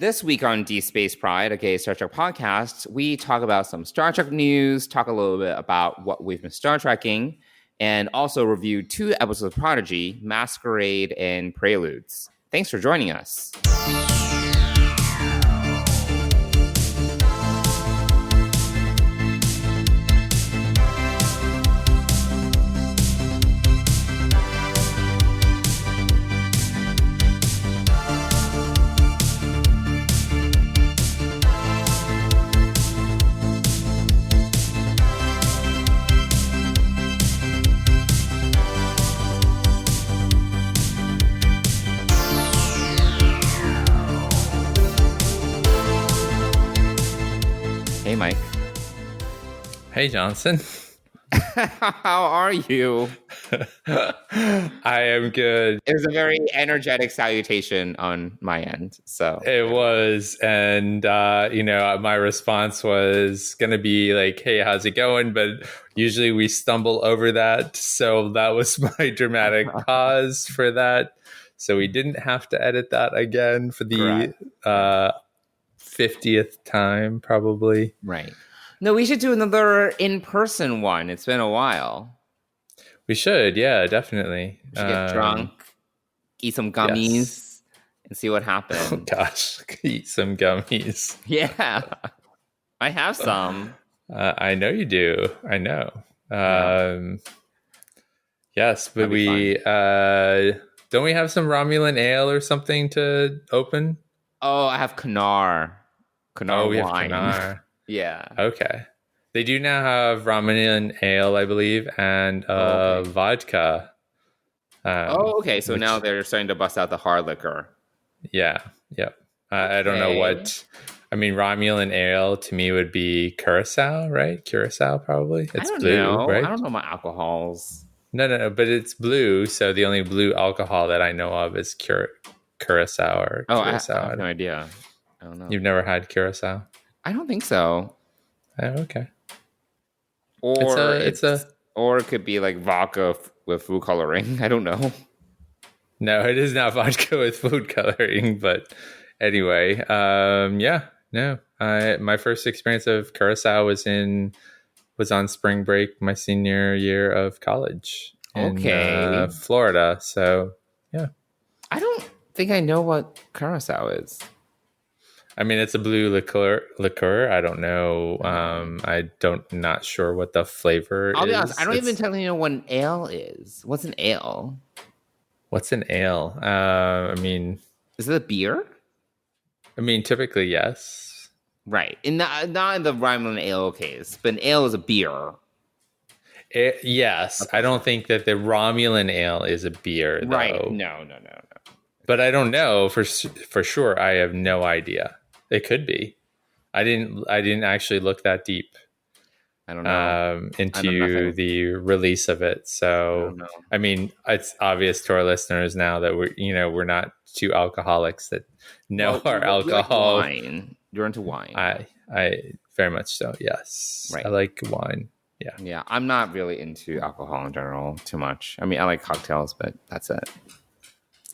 This week on D Space Pride, a gay Star Trek podcast, we talk about some Star Trek news, talk a little bit about what we've been Star Trekking, and also review 2 episodes of Prodigy, Masquerade and Preludes. Thanks for joining us. Hey, Mike. Hey, Johnson. How are you? I am good. It was a very energetic salutation on my end. So it was. And, my response was going to be like, hey, how's it going? But usually we stumble over that. So that was my dramatic pause for that. So we didn't have to edit that again for the 50th time, probably. Right. No, we should do another in-person one. It's been a while. We should, yeah, definitely. We should get drunk, eat some gummies, and see what happens. Oh, gosh, eat some gummies. Yeah, I have some. I know you do. I know. Yes, but we don't we have some Romulan ale or something to open? Oh, I have Kanar. We have wine. Kanar. Yeah. Okay. They do now have Romulan ale, I believe, and vodka. Okay. So now they're starting to bust out the hard liquor. Yeah. Yep. I don't know what. I mean, Romulan ale to me would be Curacao, right? Curacao, probably. It's blue, right? I don't know my alcohols. No. But it's blue, so the only blue alcohol that I know of is Curacao or Curacao. I have no idea. I don't know. You've never had Curacao? I don't think so. Oh, okay. Or or it could be like vodka with food coloring. I don't know. No, it is not vodka with food coloring. But anyway, my first experience of Curacao was on spring break my senior year of college in Florida. So yeah, I don't think I know what Curacao is. I mean, it's a blue liqueur. I don't know. Not sure what the flavor is. I'll be honest. I don't even technically know what an ale is. What's an ale? What's an ale? I mean, is it a beer? I mean, typically, yes. Right. Not in the Romulan ale case, but an ale is a beer. Yes. Okay. I don't think that the Romulan ale is a beer, though. Right. No. But I don't know for sure. I have no idea. It could be. I didn't actually look that deep. I don't know into the release of it. So I mean, it's obvious to our listeners now that we're not two alcoholics that know our alcohol. Like wine. You're into wine. I very much so. Yes. Right. I like wine. Yeah. Yeah. I'm not really into alcohol in general too much. I mean, I like cocktails, but that's it.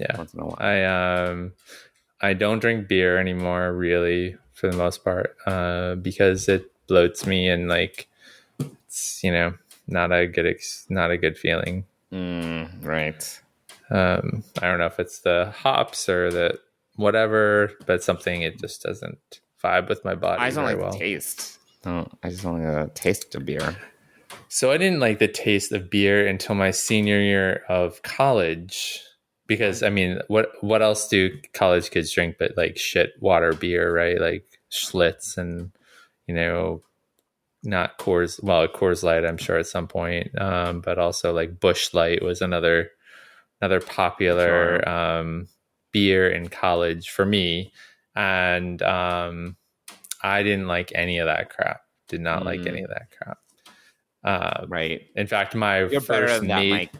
Yeah. Once in a while. I don't drink beer anymore, really, for the most part, because it bloats me and like it's not a good feeling. Right. I don't know if it's the hops or the whatever, but something it just doesn't vibe with my body. I just don't like the taste. No, I just don't like the taste of beer. So I didn't like the taste of beer until my senior year of college. Because I mean, what else do college kids drink but like shit water beer, right? Like Schlitz and not Coors. Well, Coors Light, I'm sure at some point, but also like Busch Light was another popular beer in college for me, and I didn't like any of that crap. Did not like any of that crap. Right. In fact, You're first mate.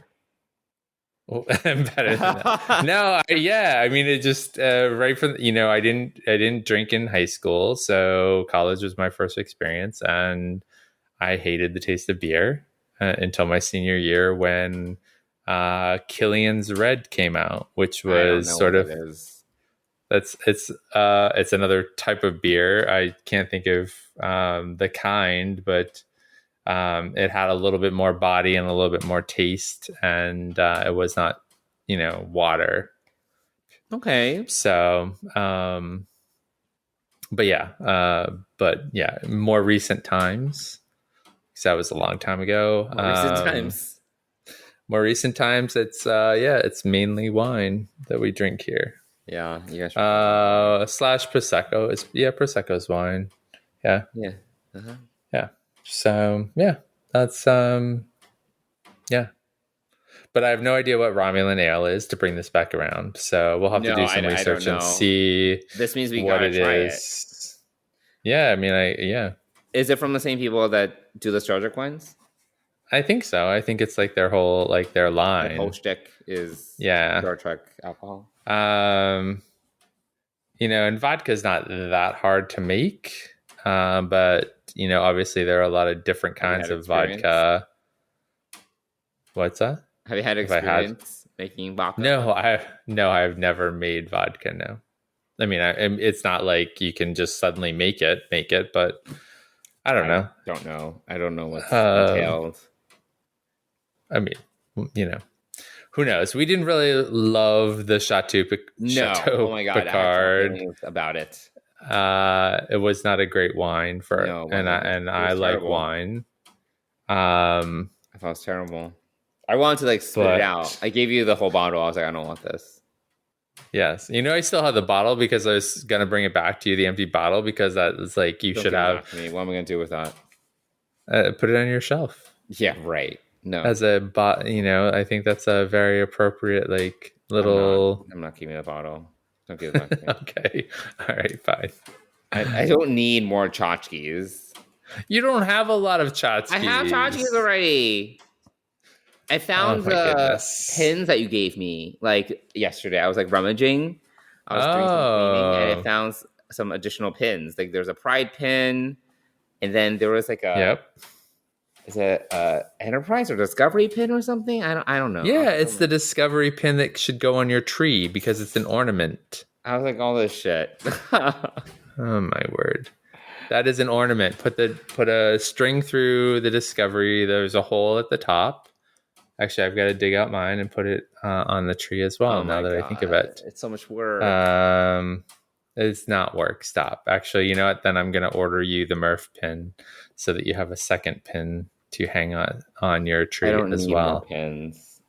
Well, I'm better than that. No, I mean, it just right from I didn't drink in high school, so college was my first experience, and I hated the taste of beer until my senior year when Killian's Red came out, which was sort of It's another type of beer. I can't think of the kind, but it had a little bit more body and a little bit more taste, and it was not, water. Okay. So, but yeah, more recent times. Because that was a long time ago. More recent times. It's mainly wine that we drink here. Yeah, you guys. Slash Prosecco. Prosecco's wine. Yeah. Yeah. Uh-huh. Yeah. So yeah, that's yeah. But I have no idea what Romulan ale is to bring this back around. So we'll have to do some research and see. This means we gotta try it. Yeah, I mean, Is it from the same people that do the Star Trek wines? I think so. I think it's like their whole their line. The whole shtick is Star Trek alcohol. And vodka is not that hard to make. But obviously there are a lot of different kinds of vodka. What's that? Have you had experience making vodka? No, I've never made vodka. No, I mean, it's not like you can just suddenly make it, but I don't know. I don't know what's entailed. I mean, who knows? We didn't really love the Chateau oh my God, Picard about it. It was not a great wine I like wine. I thought it was terrible. I wanted to spit it out. I gave you the whole bottle. I was like, I don't want this. Yes. I still have the bottle because I was going to bring it back to you, the empty bottle, because that was you should have. What am I going to do with that? Put it on your shelf. Yeah, right. No. As a I think that's a very appropriate, little. I'm not keeping the bottle. Don't give it back to me. Okay. All right, fine. I don't need more tchotchkes. You don't have a lot of tchotchkes. I have tchotchkes already. I found the pins that you gave me yesterday. I was rummaging. I was doing some cleaning, and I found some additional pins. There's a Pride pin, and then there was is it Enterprise or Discovery pin or something? I don't know. Yeah, it's the Discovery pin that should go on your tree because it's an ornament. I was all this shit. Oh my word. That is an ornament. Put a string through the Discovery. There's a hole at the top. Actually, I've got to dig out mine and put it on the tree as well. Now that I think of it, it's so much work. It's not work. Stop. Actually, you know what? Then I'm going to order you the Murf pin so that you have a second pin to hang on your tree as well. More pins.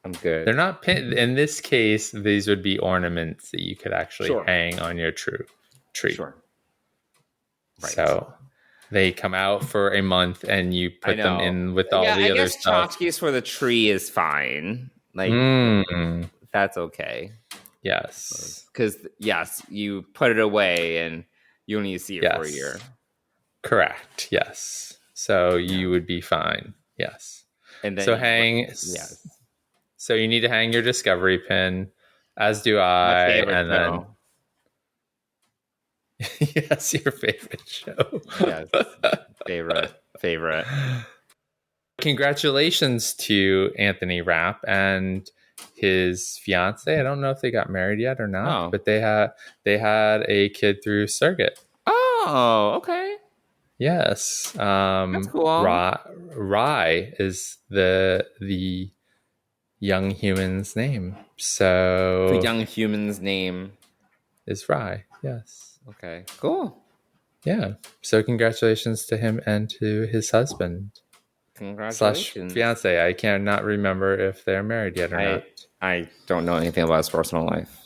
I'm good. They're not pin. In this case, these would be ornaments that you could actually hang on your tree. Sure. Right. So they come out for a month, and you put them in with all the other stuff. Tchotchkes for the tree is fine. That's okay. Yes. Because you put it away, and you only see it for a year. Correct. Yes. So you would be fine. Yes. And then So you need to hang your Discovery pin, as do I, and then. Yes, your favorite show. Yes, favorite. Congratulations to Anthony Rapp and his fiance. I don't know if they got married yet or not, but they had a kid through surrogate. Oh, okay. Yes, that's cool. Rye is the young human's name. So the young human's name is Rye. Yes. Okay, cool. Yeah. So congratulations to him and to his husband. Congratulations. / fiance. I cannot remember if they're married yet or not. I don't know anything about his personal life,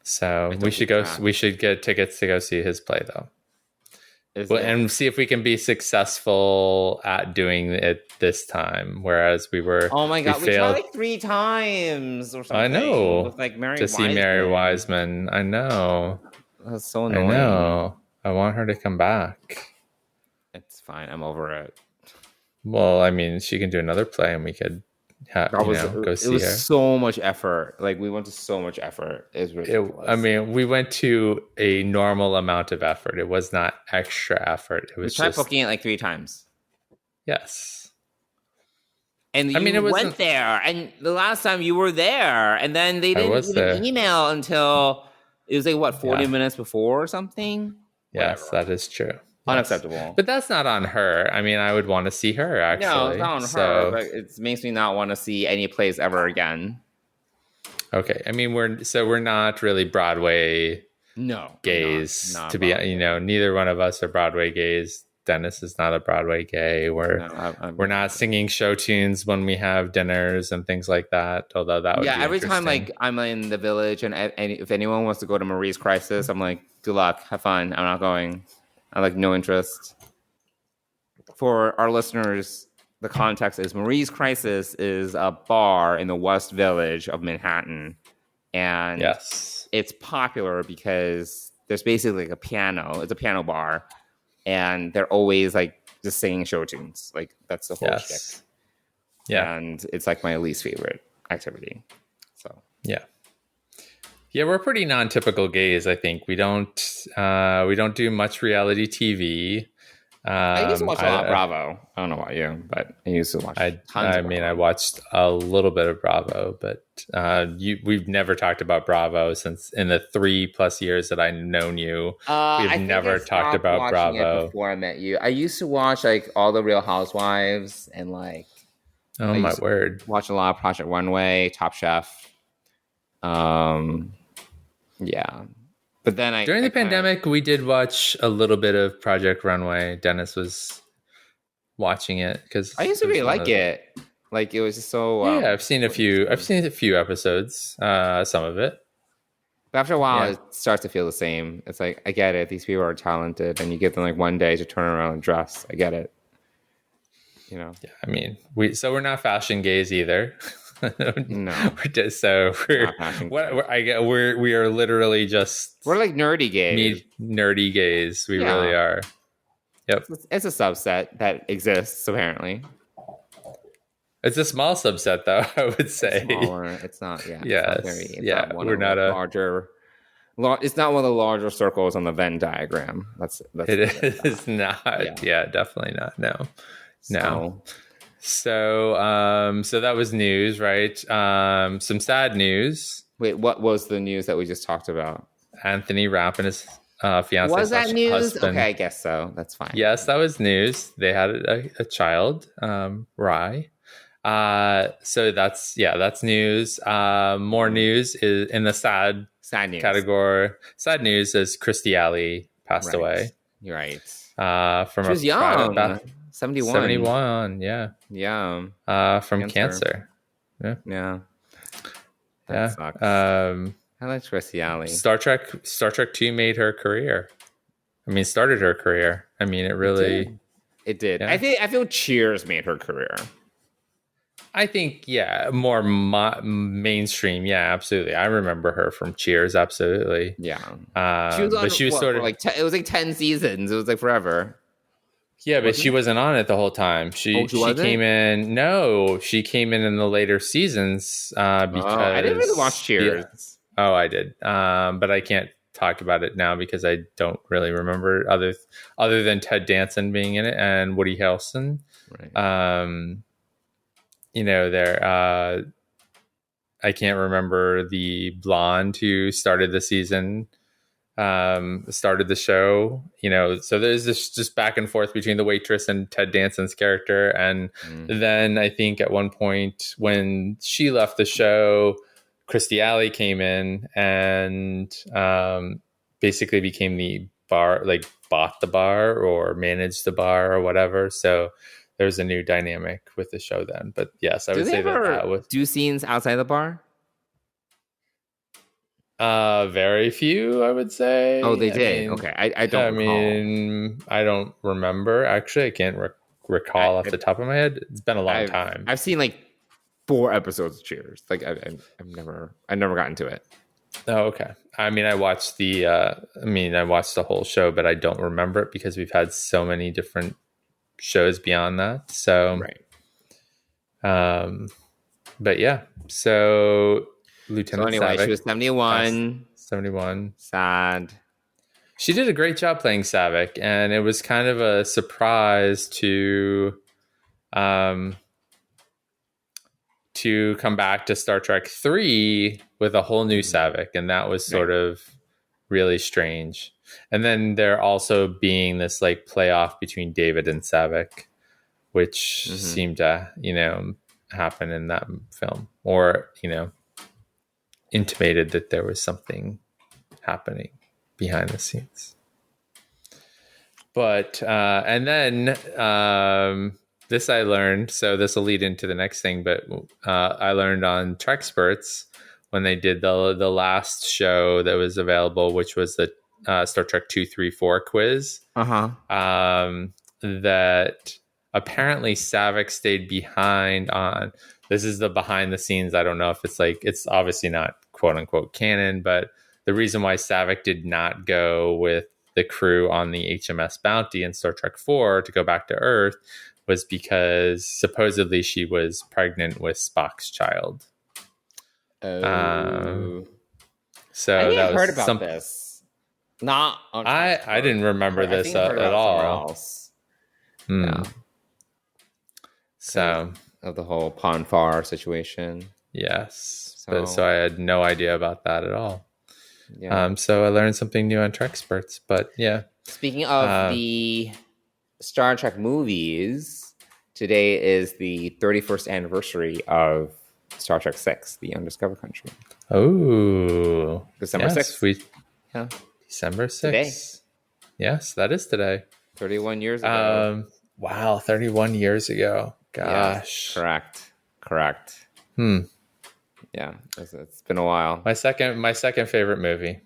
so we should go. We should get tickets to go see his play, though. And see if we can be successful at doing it this time. Whereas we were. Oh my God, we tried 3 times or something. I know. With Mary to see Mary Wiseman. I know. That's so annoying. I know. I want her to come back. It's fine. I'm over it. Well, I mean, she can do another play, and we could go see her. It was so much effort. We went to so much effort. It was ridiculous. We went to a normal amount of effort. It was not extra effort. It was we tried booking it 3 times. Yes. And I mean, you it wasn't. went there, and the last time you were there, and then they didn't was even there. email until it was like what 40 minutes before or something. Yes, Whatever. that is true. Yes. Unacceptable. But that's not on her. I mean, I would want to see her actually. No, it's not on her, but it makes me not want to see any plays ever again. Okay, I mean, we're not really Broadway gays not to be. Neither one of us are Broadway gays. Dennis is not a Broadway gay. We're not singing show tunes when we have dinners and things like that. Although that would be every time interesting. I'm in the Village and if anyone wants to go to Marie's Crisis, I'm like, good luck, have fun. I'm not going. I like no interest. For our listeners, the context is Marie's Crisis is a bar in the West Village of Manhattan, and it's popular because there's basically like a piano. It's a piano bar. And they're always like just singing show tunes. Like that's the whole shtick. Yeah. And it's like my least favorite activity. So yeah, we're pretty non-typical gays. I think we don't do much reality TV. I used to watch a lot of Bravo. I don't know about you, but I used to watch. I watched a little bit of Bravo, but we've never talked about Bravo since in the 3+ years that I've known you. We've never talked about Bravo before I met you. I used to watch like all the Real Housewives and like. Oh my word! Watch a lot of Project Runway, Top Chef. Yeah. But then during the pandemic, we did watch a little bit of Project Runway. Dennis was watching it because I used to really like it. Like it was just so. I've seen a few episodes. Some of it. But after a while, it starts to feel the same. It's like I get it. These people are talented, and you give them like one day to turn around and dress. I get it. Yeah, I mean, we're not fashion gays either. No, we are literally just we're like nerdy gays. Nerdy gays, we really are. Yep, it's a subset that exists apparently. It's a small subset, though. I would say it's not. Yeah, yes, we're not a larger. It's not one of the larger circles on the Venn diagram. That's it is not. Yeah, definitely not. No. So that was news, right? Some sad news. Wait, what was the news that we just talked about? Anthony Rapp and his fiance. Was that news? Husband. Okay, I guess so. That's fine. Yes, that was news. They had a child, Rye. So that's news. More news is in the sad news category. Sad news is Kirstie Alley passed away. You're right. From she was young. 71. 71, yeah. Yeah. From cancer. Yeah. That sucks. I like Kirstie Alley. Star Trek 2 made her career. I mean, started her career. I mean, It did. Yeah. I feel Cheers made her career. I think, more mainstream. Yeah, absolutely. I remember her from Cheers. Absolutely. Yeah. She was sort of like it was like 10 seasons. It was like forever. Yeah, but she wasn't on it the whole time. She came in. No, she came in the later seasons because I didn't really watch Cheers. Yeah. Oh, I did, but I can't talk about it now because I don't really remember other than Ted Danson being in it and Woody Harrelson. Right. I can't remember the blonde who started the season. Started the show, so there's this just back and forth between the waitress and Ted Danson's character. And then I think at one point when she left the show, Kirstie Alley came in and basically became the bar, like bought the bar or managed the bar or whatever. So there's a new dynamic with the show then. But yes, I would say that was do scenes outside the bar. Very few, I would say. Oh, they did. Okay, I don't. I don't remember. Actually, I can't recall off the top of my head. It's been a long time. I've seen like 4 episodes of Cheers. Like I've never gotten to it. Oh, okay. I mean, I watched the whole show, but I don't remember it because we've had so many different shows beyond that. So, right. But yeah. So. Lieutenant Saavik, she was 71. 71. Sad. She did a great job playing Saavik, and it was kind of a surprise to to come back to Star Trek 3 with a whole new Saavik, and that was sort of really strange. And then there also being this like playoff between David and Saavik, which seemed to, happen in that film, or, intimated that there was something happening behind the scenes. But, and then this I learned, so this will lead into the next thing, but I learned on Treksperts when they did the last show that was available, which was the Star Trek 234 quiz, that apparently Saavik stayed behind on, this is the behind the scenes. I don't know if it's obviously not quote unquote canon, but the reason why Saavik did not go with the crew on the HMS Bounty in Star Trek 4 to go back to Earth was because supposedly she was pregnant with Spock's child. Oh. So I that was heard about this. Not on I didn't remember this at all. Yeah. So of the whole Ponfar situation. Yes. So I had no idea about that at all. Yeah. So I learned something new on Treksperts, but yeah. Speaking of the Star Trek movies, today is the 31st anniversary of Star Trek 6, The Undiscovered Country. Oh. December 6th. Yeah. December 6th. Today. Yes, that is today. 31 years ago. Wow, 31 years ago. Gosh. Yeah, correct. Yeah, it's been a while. My second favorite movie.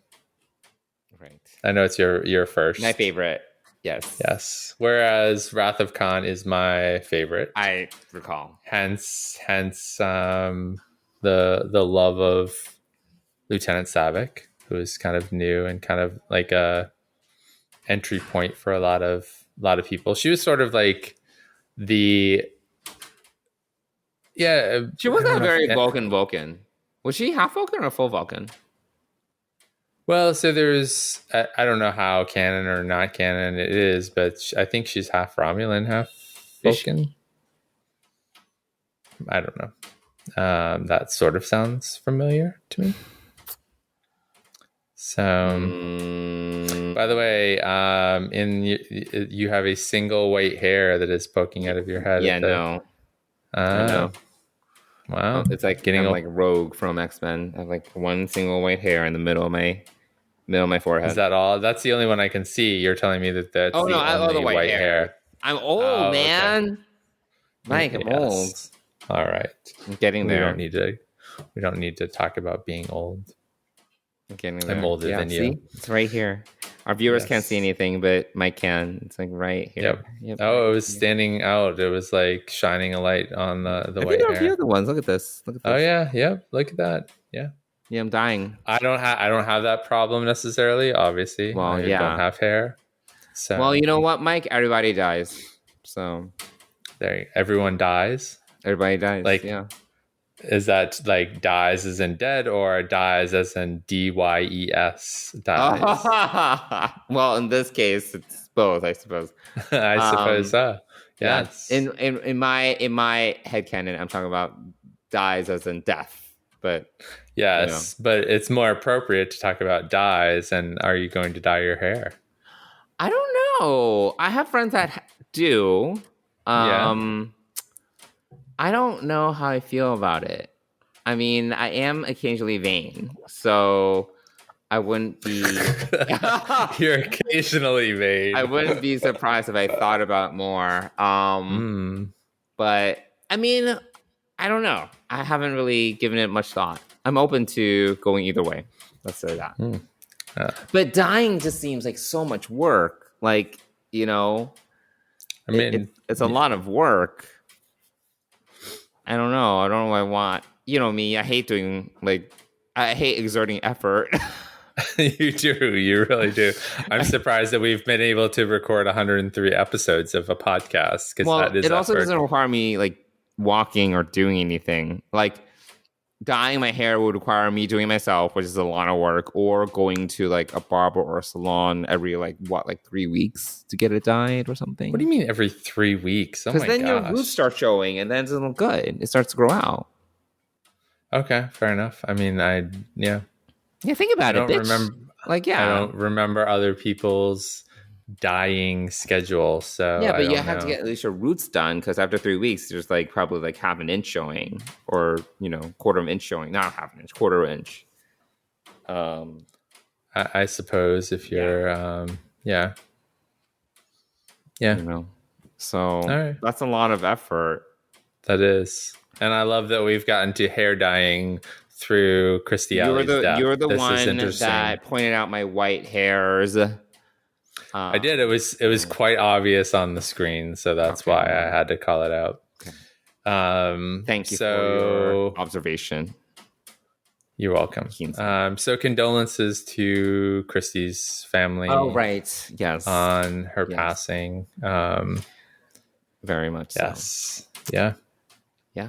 Right. I know it's your first. My favorite. Yes. Whereas Wrath of Khan is my favorite. I recall. Hence, the love of Lieutenant Saavik, who is kind of new and kind of like a entry point for a lot of people. She was sort of like she wasn't very Vulcan. Was she half Vulcan or full Vulcan? Well, so there's, I don't know how canon or not canon it is, but I think she's half Romulan, half Vulcan. I don't know. That sort of sounds familiar to me. So, by the way, you have a single white hair that is poking out of your head. Yeah, no. I know. Wow. It's like getting like Rogue from X-Men. I have like one single white hair in the middle of my forehead. Is that all? That's the only one I can see. You're telling me that's the only white hair. I'm old, man. Okay. Mike, I'm old. All right. I'm getting there. We don't need to talk about being old. I'm older than you. See? It's right here. Our viewers can't see anything, but Mike can. It's like right here. Yep. Oh, it was standing out. It was like shining a light on the white hair. The other ones. Look at this. Oh yeah. Yep. Look at that. Yeah. Yeah, I'm dying. I don't have that problem necessarily. Obviously, well, I don't have hair. So well, you know what, Mike? Everybody dies. So everyone dies. Everybody dies. Like, yeah. Is that like dies as in dead or dies as in DYES dies? Well, in this case, it's both, I suppose. I suppose so. Yes. In my headcanon, I'm talking about dies as in death. But yes, but it's more appropriate to talk about dies. And are you going to dye your hair? I don't know. I have friends that do. I don't know how I feel about it. I mean, I am occasionally vain, so I wouldn't be... You're occasionally vain. I wouldn't be surprised if I thought about it more. But, I mean, I don't know. I haven't really given it much thought. I'm open to going either way. Let's say that. But dyeing just seems like so much work. Like, I mean... It's a lot of work. I don't know. I don't know what I want. You know me. I hate exerting effort. You do. You really do. I'm surprised that we've been able to record 103 episodes of a podcast. Well, that is also doesn't require me like walking or doing anything. Like dyeing my hair would require me doing it myself, which is a lot of work, or going to like a barber or a salon every 3 weeks to get it dyed or something. What do you mean every 3 weeks? Because then your roots start showing and then it doesn't look good. It starts to grow out. Okay, fair enough. I mean, Yeah, think about it, bitch. Like, I yeah. don't remember other people's dying schedule, so Yeah, I but you don't have to know. get at least your roots done because after 3 weeks, there's like probably like half an inch showing, or quarter of an inch showing, not half an inch, quarter inch. I suppose if you're, yeah, yeah. You know, so All right, that's a lot of effort. that is, and I love that we've gotten to hair dyeing through Kirstie Alley's You're death. the This is one interesting. that pointed out my white hairs. I did. It was quite obvious on the screen, so that's why I had to call it out. Okay. Thank you for your observation. You're welcome. So condolences to Kirstie's family. Oh, right. Yes. On her passing. Very much yes. So. Yeah. Yeah.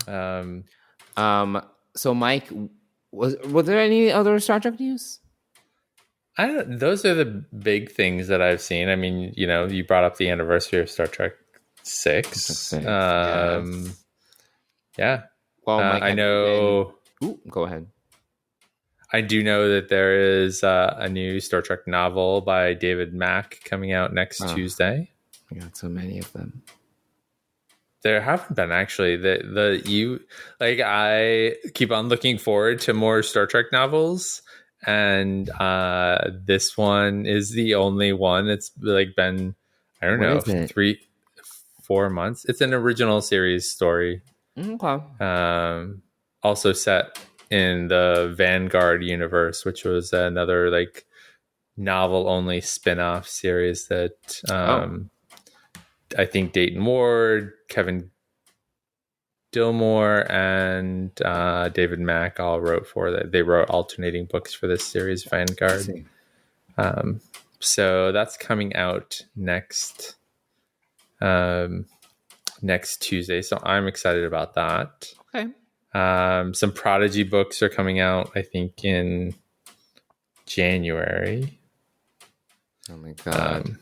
So Mike, was there any other Star Trek news? Those are the big things that I've seen. I mean, you brought up the anniversary of Star Trek 6. Yes. Yeah. Well, Mike, I know. Go ahead. I do know that there is a new Star Trek novel by David Mack coming out next Tuesday. I got so many of them. There haven't been actually. I keep on looking forward to more Star Trek novels, and this one is the only one. It's like been, I don't know, 3-4 months. It's an original series story. Okay. Also set in the Vanguard universe, which was another like novel only spin-off series that I think Dayton Ward, Kevin Dillmore, and David Mack all wrote for that. They wrote alternating books for this series, Vanguard. So that's coming out next Tuesday. So I'm excited about that. Okay. Some Prodigy books are coming out, I think, in January. Oh my god!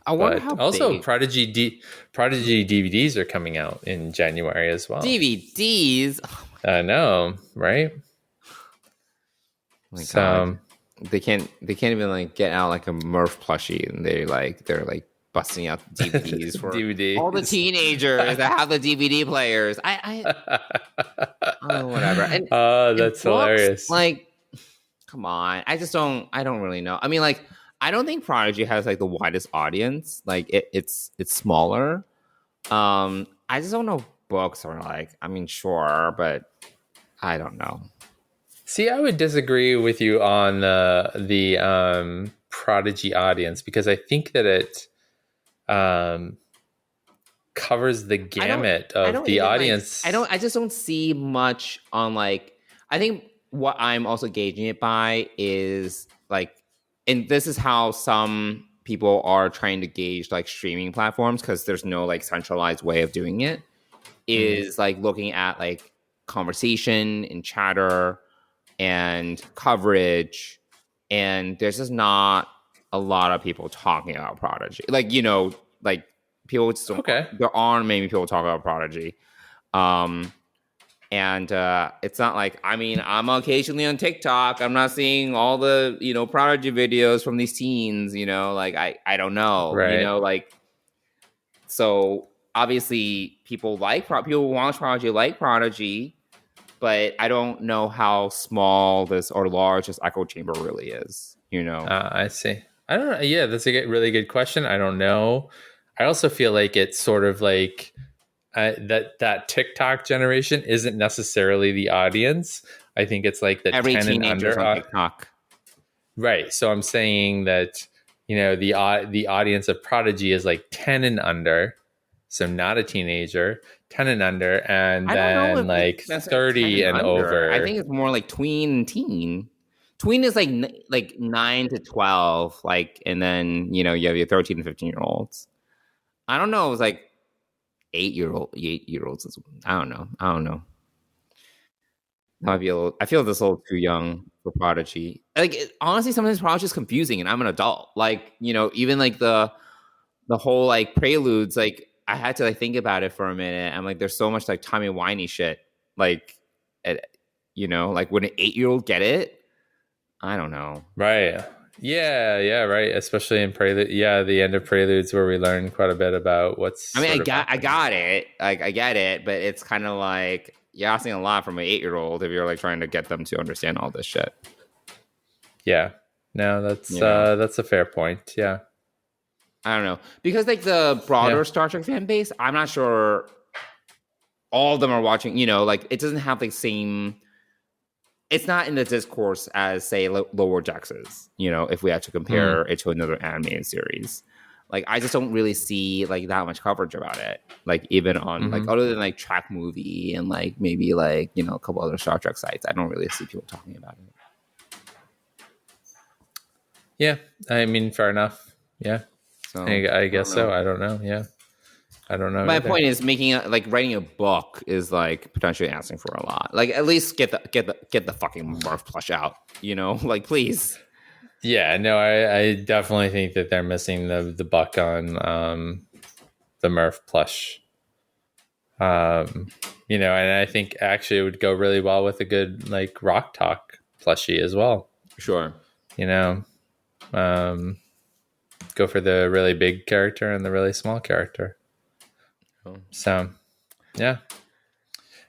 I wonder how also Prodigy DVDs are coming out in January as well. DVDs? I know, right? Oh my god! They can't even like get out like a Murf plushie, and they're like busting out DVDs for DVD. All the teenagers that have the DVD players. Oh, whatever. And, that's hilarious. Like, come on. I don't really know. I mean, like, I don't think Prodigy has like the widest audience. Like, it's smaller. I just don't know if books are like, I mean, sure, but I don't know. See, I would disagree with you on the Prodigy audience because I think that it covers the gamut of the audience. I just don't see much on like, I think what I'm also gauging it by is like, and this is how some people are trying to gauge like streaming platforms because there's no like centralized way of doing it, is like looking at like conversation and chatter and coverage, and there's just not a lot of people talking about Prodigy. Like, like people just don't, there aren't many people talking about Prodigy. And it's not like, I mean, I'm occasionally on TikTok. I'm not seeing all the, Prodigy videos from these teens, like I don't know, like, so obviously people people watch Prodigy, like Prodigy, but I don't know how small this or large this echo chamber really is, I see. I don't know. Yeah, that's a really good question. I don't know. I also feel like it's sort of like that TikTok generation isn't necessarily the audience. I think it's like the every 10 and teenager's under on TikTok. Right. So I'm saying that, the audience of Prodigy is like 10 and under. So not a teenager, 10 and under, and then like 30 and over. I think it's more like tween and teen. Tween is like 9 to 12, like, and then, you have your 13 and 15-year-olds. I don't know. It was like 8-year-olds. I don't know. I feel this a little too young for Prodigy. Like, honestly, sometimes Prodigy is confusing, and I'm an adult. Like, even like the whole like Preludes, like I had to like think about it for a minute. I'm like, there's so much like timey-wimey shit. Like, You know, like would an 8-year-old get it? I don't know. Right. Yeah, right. Especially in Prelude. Yeah, the end of Preludes where we learn quite a bit about what's. I mean, I got it. Like, I get it, but it's kind of like you're asking a lot from an 8-year-old if you're like trying to get them to understand all this shit. Yeah. No, that's a fair point. Yeah. I don't know, because like the broader Star Trek fan base, I'm not sure all of them are watching. You know, like it doesn't have the same. It's not in the discourse as, say, Lower Decks is, you know, if we had to compare it to another animated series. Like, I just don't really see, like, that much coverage about it. Like, even on, like, other than, like, Track Movie and, like, maybe, like, you know, a couple other Star Trek sites, I don't really see people talking about it. Yeah. I mean, fair enough. Yeah. So I guess so. I don't know. Yeah. I don't know. My point is writing a book is like potentially asking for a lot. Like at least get the fucking Murf plush out, you know? Like please. Yeah, no, I definitely think that they're missing the buck on the Murf plush. You know, and I think actually it would go really well with a good like Rock Talk plushie as well. Sure. You know, go for the really big character and the really small character. So, yeah.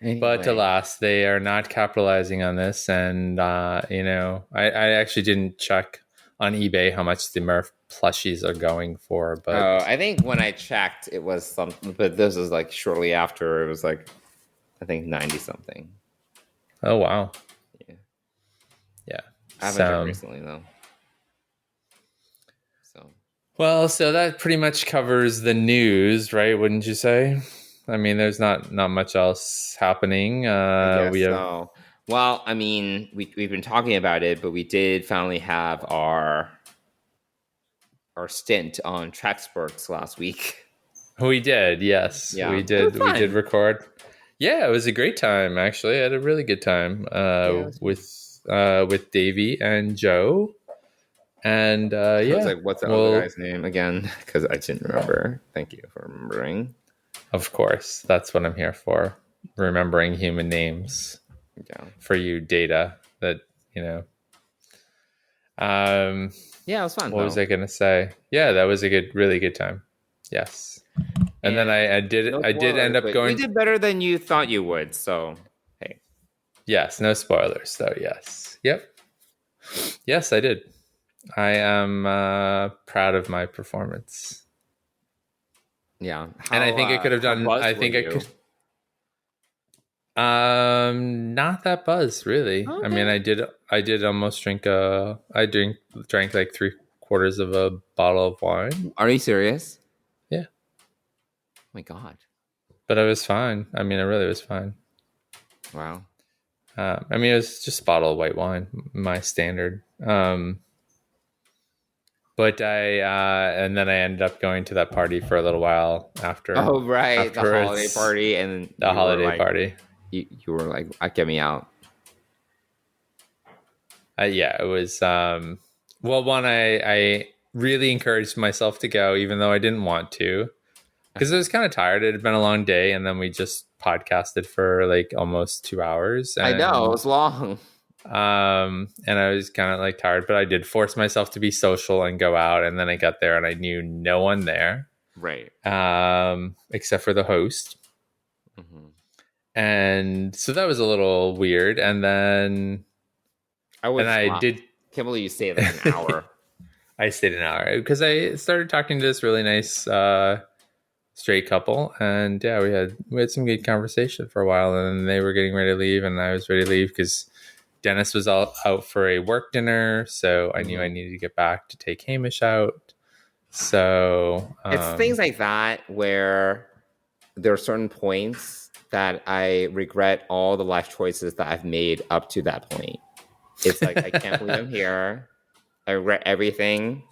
Anyway. But alas, they are not capitalizing on this. And, you know, I actually didn't check on eBay how much the Murf plushies are going for. But I think when I checked, it was something. But this was like shortly after. It was like, I think 90 something. Oh, wow. Yeah. I haven't checked recently, though. Well, so that pretty much covers the news, right? Wouldn't you say? I mean, there's not much else happening. So. Well, I mean, we've been talking about it, but we did finally have our stint on Treksperts last week. We did, yes. Yeah. We did record. Yeah, it was a great time, actually. I had a really good time with Davey and Joe. And I was like, what's the other guy's name again? Because I didn't remember. Thank you for remembering. Of course. That's what I'm here for. Remembering human names. Yeah. For you, Data. That, you know. Yeah, it was fun. What was I going to say? Yeah, that was a really good time. Yes. And then I did end up going. You did better than you thought you would. So, hey. Yes, no spoilers, though. Yes. Yep. Yes, I did. I am proud of my performance. Yeah. And I think I could have done. I think I could. Not that buzz, really. Okay. I mean, I did almost drink I drank like 3/4 of a bottle of wine. Are you serious? Yeah. Oh my God. But I was fine. I mean, I really was fine. Wow. I mean, it was just a bottle of white wine, my standard. But and then I ended up going to that party for a little while after. Oh, right. The holiday party. And the holiday party. You were like, get me out. Yeah, it was. Well, one, I really encouraged myself to go, even though I didn't want to. Because I was kind of tired. It had been a long day. And then we just podcasted for like almost 2 hours. And, I know. It was long. And I was kind of like tired, but I did force myself to be social and go out. And then I got there and I knew no one there, right? Except for the host. Mm-hmm. And so that was a little weird. And then I did. Can't believe you stayed like an hour. I stayed an hour because I started talking to this really nice straight couple, and yeah, we had some good conversation for a while. And then they were getting ready to leave, and I was ready to leave because Dennis was out for a work dinner, so I knew I needed to get back to take Hamish out. So it's things like that where there are certain points that I regret all the life choices that I've made up to that point. It's like, I can't believe I'm here. I regret everything.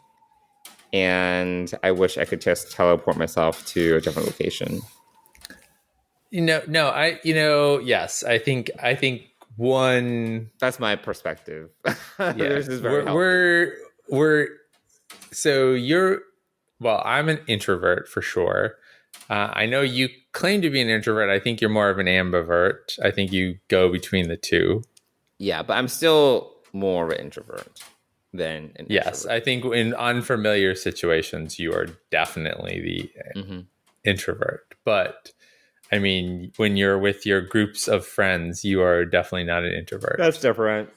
And I wish I could just teleport myself to a different location. Yes, I think one. That's my perspective. Yeah. I'm an introvert for sure. I know you claim to be an introvert. I think you're more of an ambivert. I think you go between the two. Yeah, but I'm still more of an introvert than an Yes, extrovert. I think in unfamiliar situations, you are definitely the introvert. But I mean, when you're with your groups of friends, you are definitely not an introvert. That's different.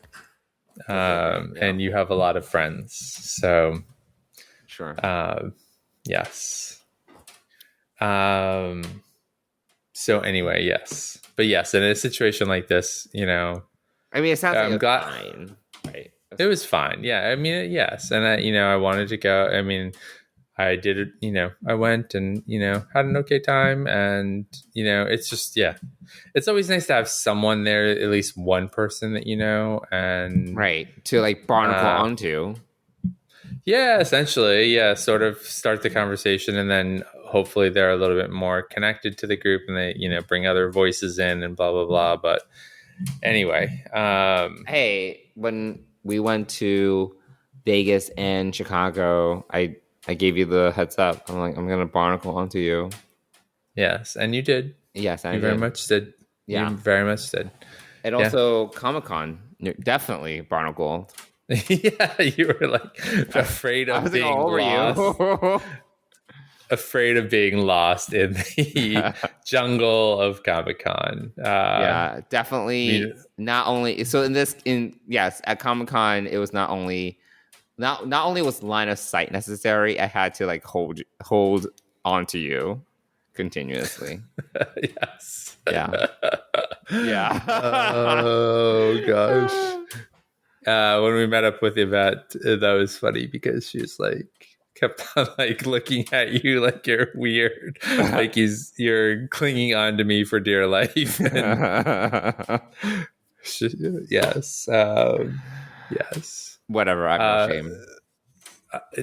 And you have a lot of friends. So, sure. Yes. So anyway, yes. But yes, in a situation like this, you know, I mean, it sounds like it's fine, right? It was fine. Yeah. I mean, yes. And I wanted to go. I mean, I did it, I went and, had an okay time. And, it's just, yeah, it's always nice to have someone there, at least one person that you know. And right. To like barnacle onto. Yeah, essentially. Yeah. Sort of start the conversation, and then hopefully they're a little bit more connected to the group, and they, bring other voices in and blah, blah, blah. But anyway. Hey, when we went to Vegas and Chicago, I gave you the heads up. I'm like, I'm going to barnacle onto you. Yes. And you did. Yes, I did. Very much did. Yeah. You very much did. And also Comic-Con, definitely barnacled. Yeah, you were like afraid of being lost. Afraid of being lost in the jungle of Comic-Con. Yeah, definitely. Not only so at Comic-Con, it was not only was line of sight necessary, I had to like hold onto you continuously. Yes. Yeah. Yeah. Oh gosh. When we met up with Yvette, that was funny because she was like kept on like looking at you like you're weird, like you're clinging on to me for dear life. Yes, yes. Whatever. I have no shame.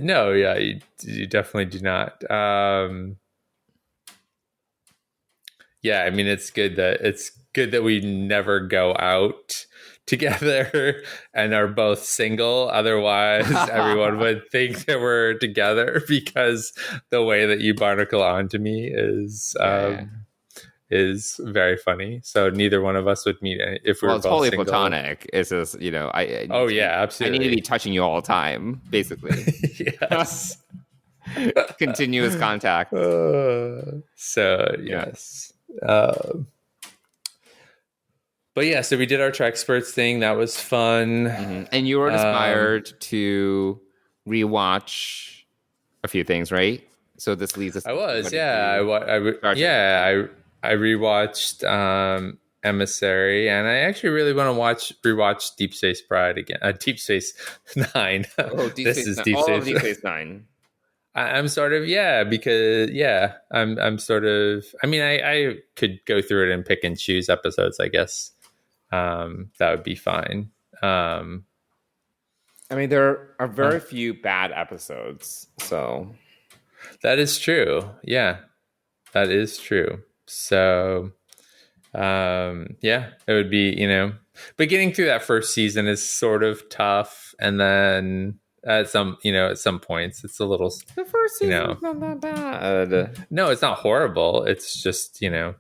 No, yeah, you definitely do not. Yeah, I mean it's good that we never go out together and are both single. Otherwise, everyone would think that we're together because the way that you barnacle onto me is very funny. So neither one of us would meet if we were both totally single. Platonic. It's just I absolutely. I need to be touching you all the time, basically. Yes. Continuous contact. So yes. But yeah, so we did our Treksperts thing. That was fun. Mm-hmm. And you were inspired to rewatch a few things, right? So this leads us. I was, yeah. I rewatched Emissary, and I actually really want to rewatch Deep Space Pride again. Deep Space Nine. Oh, Deep Space Nine. I'm sort of, because I'm sort of. I mean, I could go through it and pick and choose episodes, I guess. That would be fine. I mean, there are very few bad episodes, so that is true. Yeah, that is true. So, it would be, but getting through that first season is sort of tough, and then at some points it's a little. The first season is not that bad. No, it's not horrible. It's just and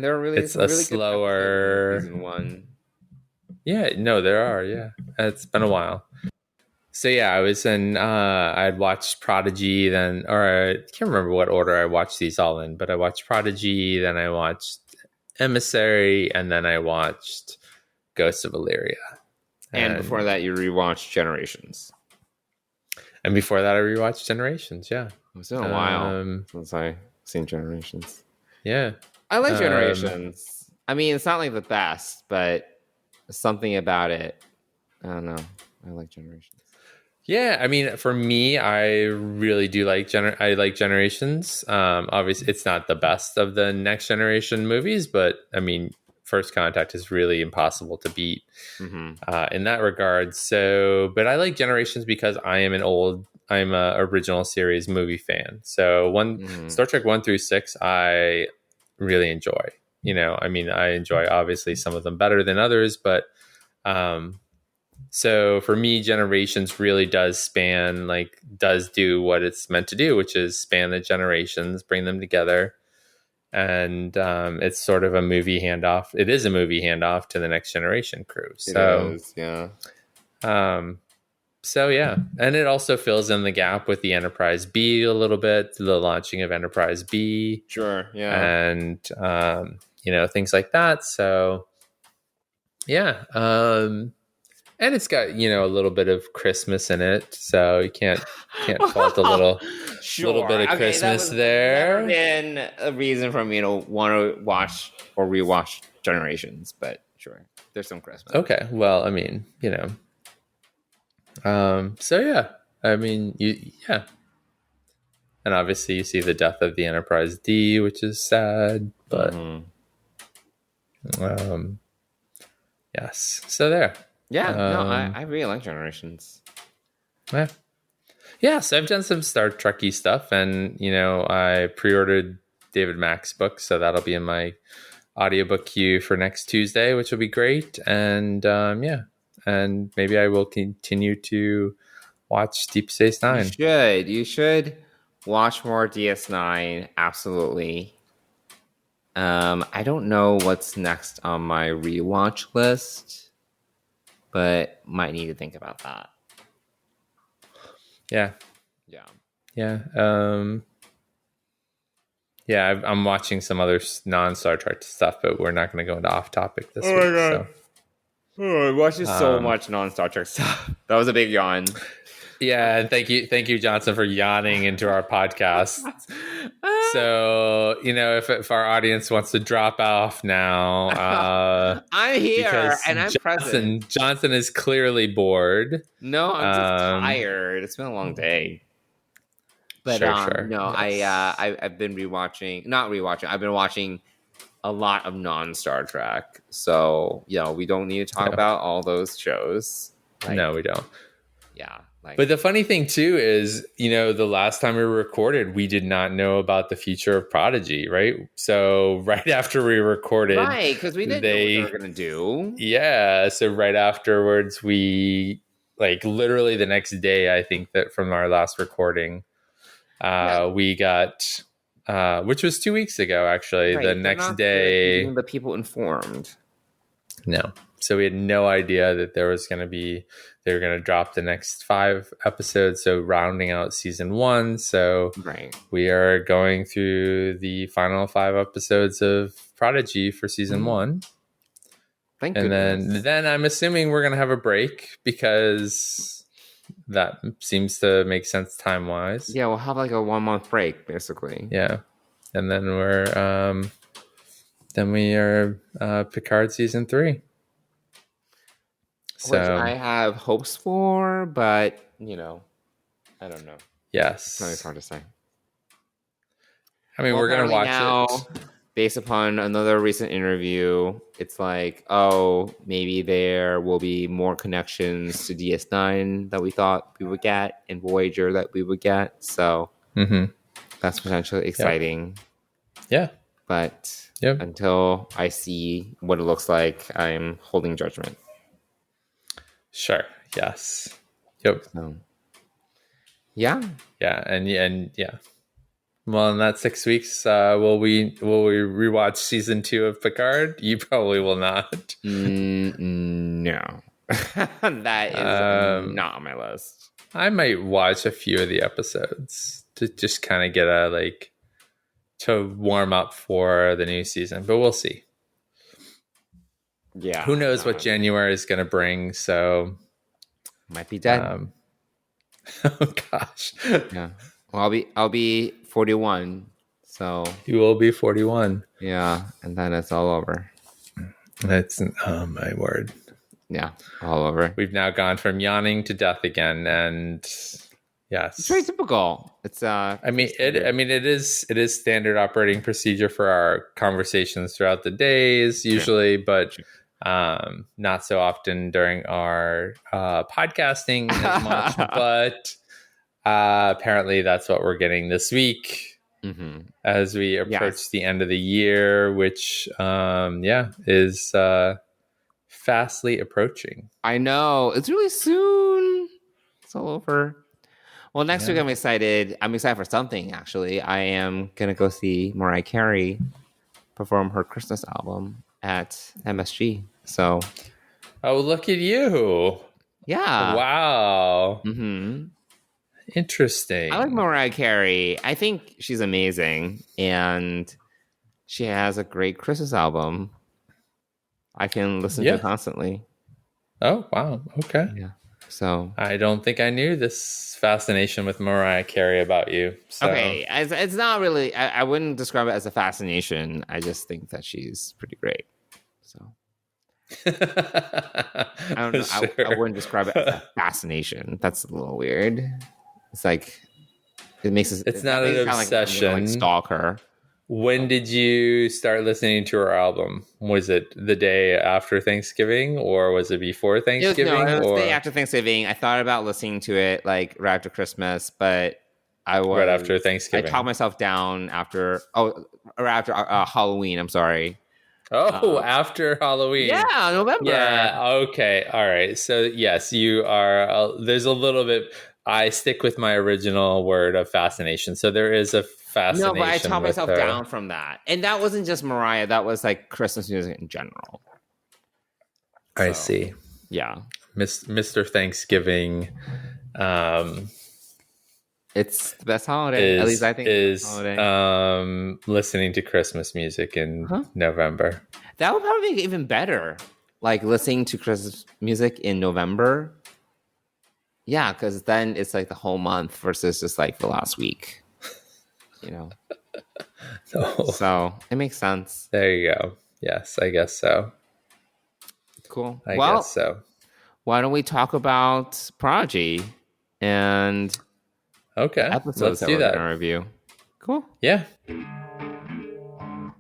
they're really it's a really slower season one. Yeah, no, there are. Yeah, it's been a while. So yeah, I was in. I had watched Prodigy, then, or I can't remember what order I watched these all in, but I watched Prodigy, then I watched Emissary, and then I watched Ghosts of Illyria. And before that, you rewatched Generations. And before that, I rewatched Generations. Yeah, it's been a while since I seen Generations. Yeah, I like Generations. I mean, it's not like the best, but something about it. I don't know. I like Generations. Yeah, I mean, for me, I really do like I like Generations. Obviously, it's not the best of the Next Generation movies, but I mean, First Contact is really impossible to beat in that regard. So, but I like Generations because I'm a original series movie fan. So Star Trek 1 through 6, I really enjoy. I mean, I enjoy obviously some of them better than others, but so for me, Generations really does do what it's meant to do, which is span the generations, bring them together. and it's sort of a movie handoff. It is a movie handoff to the Next Generation crew. So it is, yeah. So yeah, and it also fills in the gap with the Enterprise B a little bit, the launching of Enterprise B. Sure, yeah. And things like that. So yeah, and it's got a little bit of Christmas in it, so you can't fault a little bit of Christmas there. Never been a reason for me to want to watch or rewatch Generations, but sure, there's some Christmas. Okay, well, I mean, so yeah, I mean, yeah, and obviously you see the death of the Enterprise D, which is sad, but yes, so there. Yeah, no, I really like Generations. Yeah, so I've done some Star Trek-y stuff, and I pre-ordered David Mack's book, so that'll be in my audiobook queue for next Tuesday, which will be great. And and maybe I will continue to watch Deep Space Nine. You should watch more DS9. Absolutely. I don't know what's next on my rewatch list, but might need to think about that. Yeah. I'm watching some other non-Star Trek stuff, but we're not going to go into off topic this week. So. I watched so much non-Star Trek stuff. That was a big yawn. Yeah, and thank you, Johnson, for yawning into our podcast. So, if our audience wants to drop off now, I'm here and I'm present. Johnson is clearly bored. No, I'm just tired. It's been a long day. But sure. No, yes. I've been I've been watching a lot of non-Star Trek. So, we don't need to talk about all those shows. No, we don't. Yeah. But the funny thing, too, is, the last time we recorded, we did not know about the future of Prodigy, right? So right after we recorded... Right, because we didn't know what they were going to do. Yeah, so right afterwards, we, literally the next day, I think that from our last recording, we got... which was 2 weeks ago, actually. Right, the next day... the people informed. No. So we had no idea that they were going to drop the next 5 episodes. So rounding out season 1. So we are going through the final 5 episodes of Prodigy for season 1. Thank goodness. And then I'm assuming we're going to have a break because that seems to make sense time wise. Yeah, we'll have a 1-month break basically. Yeah. And then we are Picard season 3. Which I have hopes for, but, I don't know. Yes. It's hard to say. I mean, we're going to watch it. Based upon another recent interview, it's maybe there will be more connections to DS9 that we thought we would get and Voyager that we would get. So that's potentially exciting. Yeah. But until I see what it looks like, I'm holding judgment. Sure. Yes. Yep. So, yeah. Yeah. And yeah. Well, in that 6 weeks, will we rewatch season 2 of Picard? You probably will not. No. That is not on my list. I might watch a few of the episodes to just kind of get to warm up for the new season, but we'll see. Yeah. Who knows what January is going to bring, so... Might be dead. Oh, gosh. Yeah. Well, I'll be 41, so... You will be 41. Yeah, and then it's all over. Oh, my word. Yeah, all over. We've now gone from yawning to death again, and... Yes. It's very typical. It's it is standard operating procedure for our conversations throughout the days usually, but not so often during our podcasting as much. But apparently that's what we're getting this week as we approach the end of the year, which is fastly approaching. I know. It's really soon. It's all over. Well, next week I'm excited. I'm excited for something, actually. I am going to go see Mariah Carey perform her Christmas album at MSG. So, oh, look at you! yeah. Wow. Mm-hmm. Interesting. I like Mariah Carey. I think she's amazing, and she has a great Christmas album. I can listen to it constantly. Oh, wow. Okay. Yeah. So I don't think I knew this fascination with Mariah Carey about you. So. Okay. It's not really, I wouldn't describe it as a fascination. I just think that she's pretty great. So I don't know. Sure. I wouldn't describe it as a fascination. That's a little weird. It's like, it makes it. It's not an obsession. Like stalk her. When did you start listening to her album? Was it the day after Thanksgiving, or was it before Thanksgiving? It was the day after Thanksgiving. I thought about listening to it like right after Christmas, but right after Thanksgiving. I talked myself down after Halloween. I'm sorry. Oh, after Halloween. Yeah, November. Yeah. Okay. All right. So yes, you are. There's a little bit. I stick with my original word of fascination. So there is a fascination. No, but I taught myself down from that, and that wasn't just Mariah. That was like Christmas music in general. I see. Yeah, Mr. Thanksgiving. It's the best holiday. At least I think is listening to Christmas music in November. That would probably be even better. Like listening to Christmas music in November. Yeah, because then it's like the whole month versus just like the last week. You know. No. So it makes sense. There you go. Yes, I guess so. Cool. I guess so. Why don't we talk about Prodigy and episodes that we're going to review? Cool. Yeah.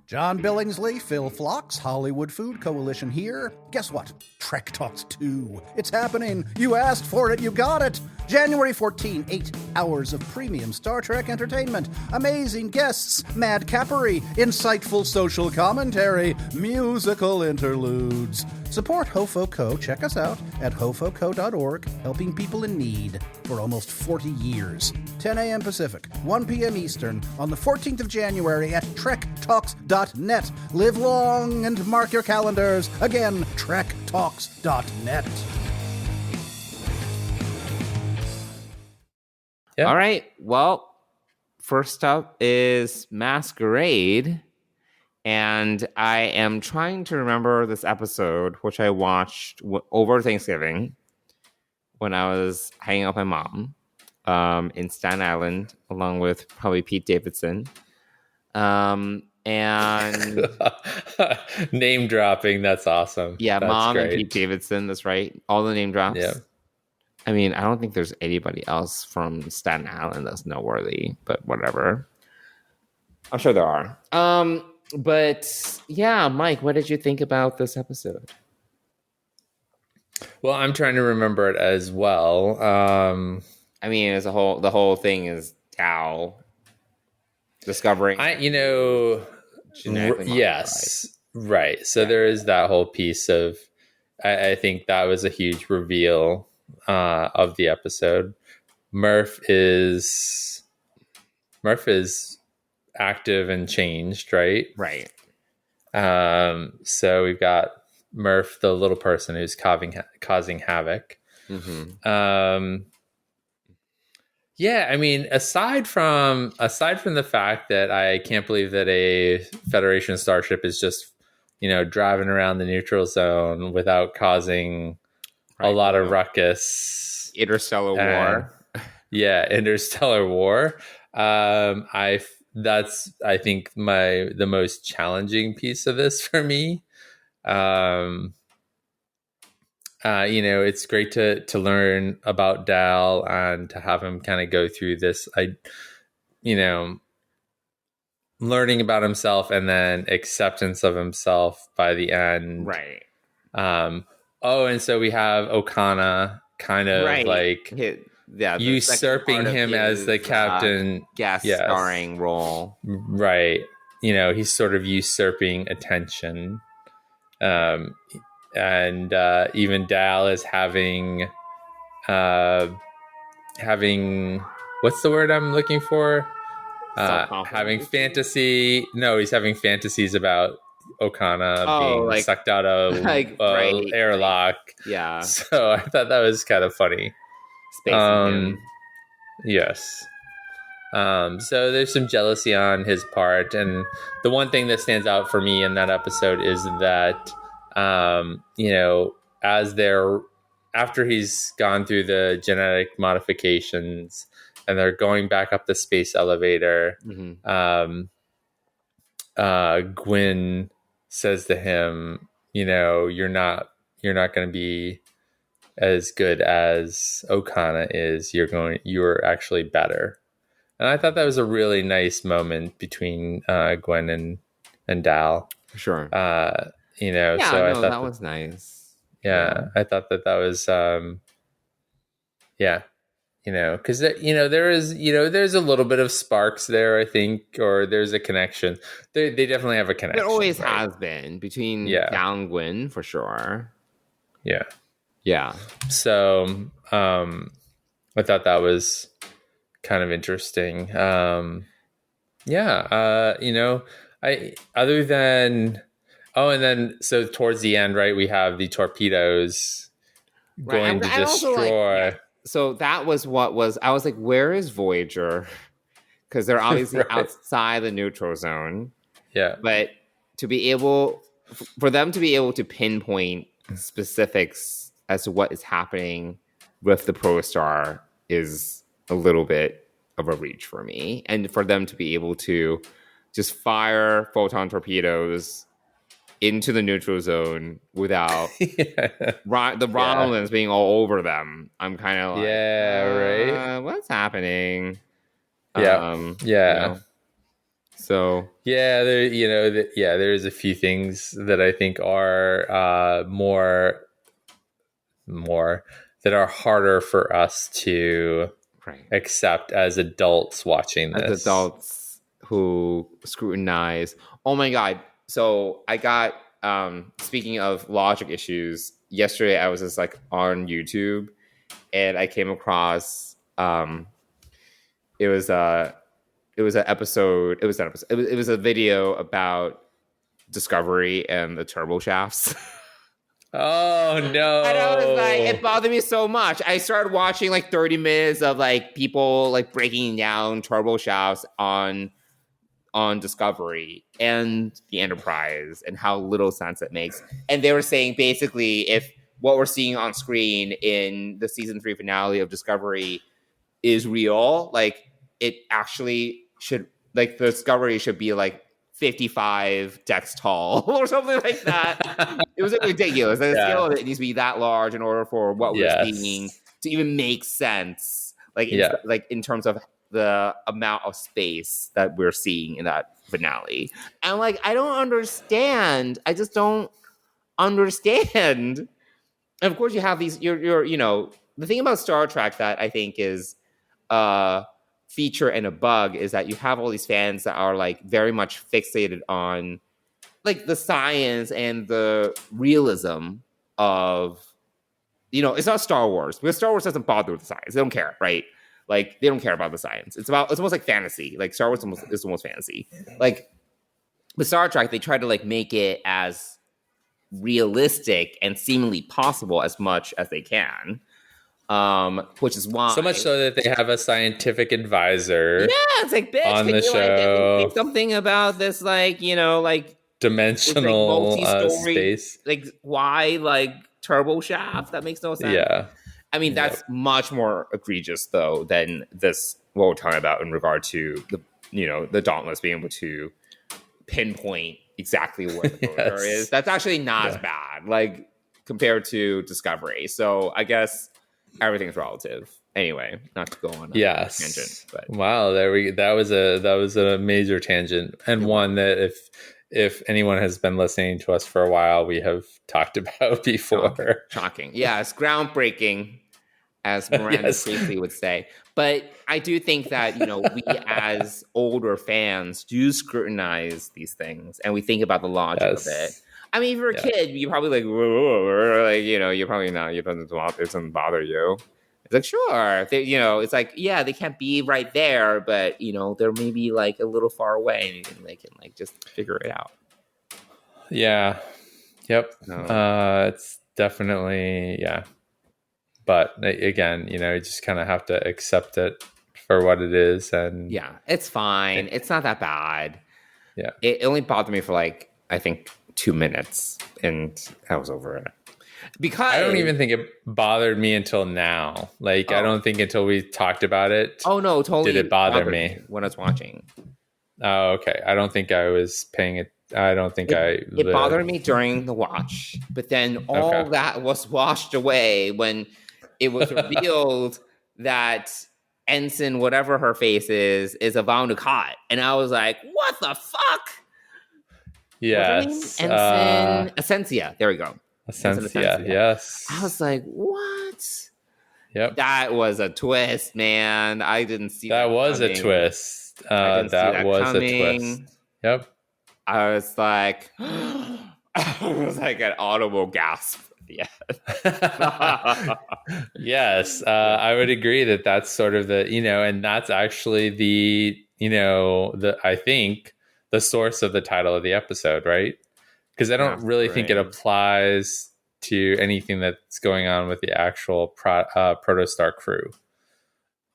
John Billingsley, Phil Phlox, Hollywood Food Coalition here. Guess what? Trek Talks 2. It's happening. You asked for it, you got it. January 14, 8 hours of premium Star Trek entertainment, amazing guests, mad cappery, insightful social commentary, musical interludes. Support HoFoCo. Check us out at hofoco.org, helping people in need for almost 40 years. 10 a.m. Pacific, 1 p.m. Eastern, on the 14th of January at trektalks.net. Live long and mark your calendars. Again, trektalks.net. Yeah. All right. Well, first up is Masquerade. And I am trying to remember this episode, which I watched over Thanksgiving when I was hanging out with my mom in Staten Island, along with probably Pete Davidson. And name dropping. That's awesome. Yeah, that's Mom great. And Pete Davidson. That's right. All the name drops. Yeah. I mean, I don't think there's anybody else from Staten Island that's noteworthy, but whatever. I'm sure there are. But yeah, Mike, what did you think about this episode? Well, I'm trying to remember it as well. I mean, as a whole, the whole thing is Dow discovering. Yes, right. So there is that whole piece of. I think that was a huge reveal of the episode. Murf is active and changed, right? Right. So we've got Murf, the little person who's causing havoc. Mm-hmm. Yeah, I mean, aside from the fact that I can't believe that a Federation starship is just, driving around the neutral zone without causing a lot of ruckus. Interstellar War. Yeah, Interstellar War. That's I think the most challenging piece of this for me. It's great to learn about Dal and to have him kind of go through this. Learning about himself and then acceptance of himself by the end. Right. And so we have Okana kind of usurping him as the captain guest starring role. Right. He's sort of usurping attention. And even Dal is having what's the word I'm looking for? having fantasy. No, he's having fantasies about Okana being like, sucked out of like, right, airlock. Yeah. So I thought that was kind of funny. Spacing him. Yes. So there's some jealousy on his part, and the one thing that stands out for me in that episode is that, after he's gone through the genetic modifications and they're going back up the space elevator, Gwyn says to him, you're not going to be as good as Okana is. You're actually better. And I thought that was a really nice moment between Gwen and Dal. Sure. So I thought that was nice. Yeah, I thought that was, because there's a little bit of sparks there, I think, or there's a connection. They definitely have a connection. There always has been between Dal and Gwen, for sure. Yeah. Yeah. So, I thought that was kind of interesting. So towards the end, right, we have the torpedoes going to destroy. So that was I was like, where is Voyager? Because they're obviously outside the neutral zone. Yeah. But for them to be able to pinpoint specifics as to what is happening with the Protostar is a little bit of a reach for me. And for them to be able to just fire photon torpedoes into the neutral zone without the Romulans being all over them, I'm kind of like, right? What's happening? So there's a few things that I think are more that are harder for us to accept as adults watching this. As adults who scrutinize. Oh my God. So I got, speaking of logic issues, yesterday I was just like on YouTube and I came across, it was a video about Discovery and the turbo shafts. Oh no. And I was like, it bothered me so much. I started watching like 30 minutes of like people like breaking down turbo shafts on Discovery and the Enterprise and how little sense it makes. And they were saying basically if what we're seeing on screen in the season 3 finale of Discovery is real, like it actually should, like the Discovery should be like 55 decks tall or something like that. It was like ridiculous. Like, the scale of it needs to be that large in order for what we're seeing to even make sense. Like, in terms of the amount of space that we're seeing in that finale. And like, I don't understand. I just don't understand. And of course you have these, you're the thing about Star Trek that I think is feature and a bug is that you have all these fans that are like very much fixated on like the science and the realism of, it's not Star Wars, because Star Wars doesn't bother with the science. They don't care, right? Like they don't care about the science. It's almost like fantasy. Like Star Wars is almost fantasy. Like with Star Trek, they try to like make it as realistic and seemingly possible as much as they can. Which is why so much so that they have a scientific advisor. Yeah, it's like, bitch, on the show. Like, something about this, like like dimensional space. Like why like turbo shaft? That makes no sense. Yeah, I mean that's much more egregious though than this. What we're talking about in regard to the Dauntless being able to pinpoint exactly where the rotor is. That's actually not as bad, like compared to Discovery. So I guess everything's relative. Anyway, not to go on a tangent. But. Wow, that was a major tangent, and one that if anyone has been listening to us for a while, we have talked about before. Shocking. Yeah, it's groundbreaking, as Miranda Priestley would say. But I do think that, we as older fans do scrutinize these things, and we think about the logic of it. I mean, if you're a kid, you're probably like, whoa, like, you're probably not. It doesn't bother you. It's like, sure, they, it's like, yeah, they can't be right there, but they're maybe like a little far away, and they can like just figure it out. Yeah. Yep. No. It's definitely, yeah. But again, you just kind of have to accept it for what it is, and yeah, it's fine. It's not that bad. Yeah. It only bothered me for like, I think 2 minutes, and I was over it. Because I don't even think it bothered me until now. Like, I don't think until we talked about it. Oh no, totally. Did it bother me when I was watching? Oh, okay. I don't think I was paying it. I don't think it bothered me during the watch, but then all that was washed away when it was revealed that Ensign, whatever her face is Avon Dukat. And I was like, what the fuck? Yes. Ensign Essentia. There we go. Essentia. Yes. I was like, what? Yep. That was a twist, man. I didn't see that. That was coming. a twist. That was coming. A twist. Yep. I was like, I was like an audible gasp. Yeah. Yes, I would agree that that's sort of the, and that's actually the, I think the source of the title of the episode, right? Because I don't really think it applies to anything that's going on with the actual Protostar crew.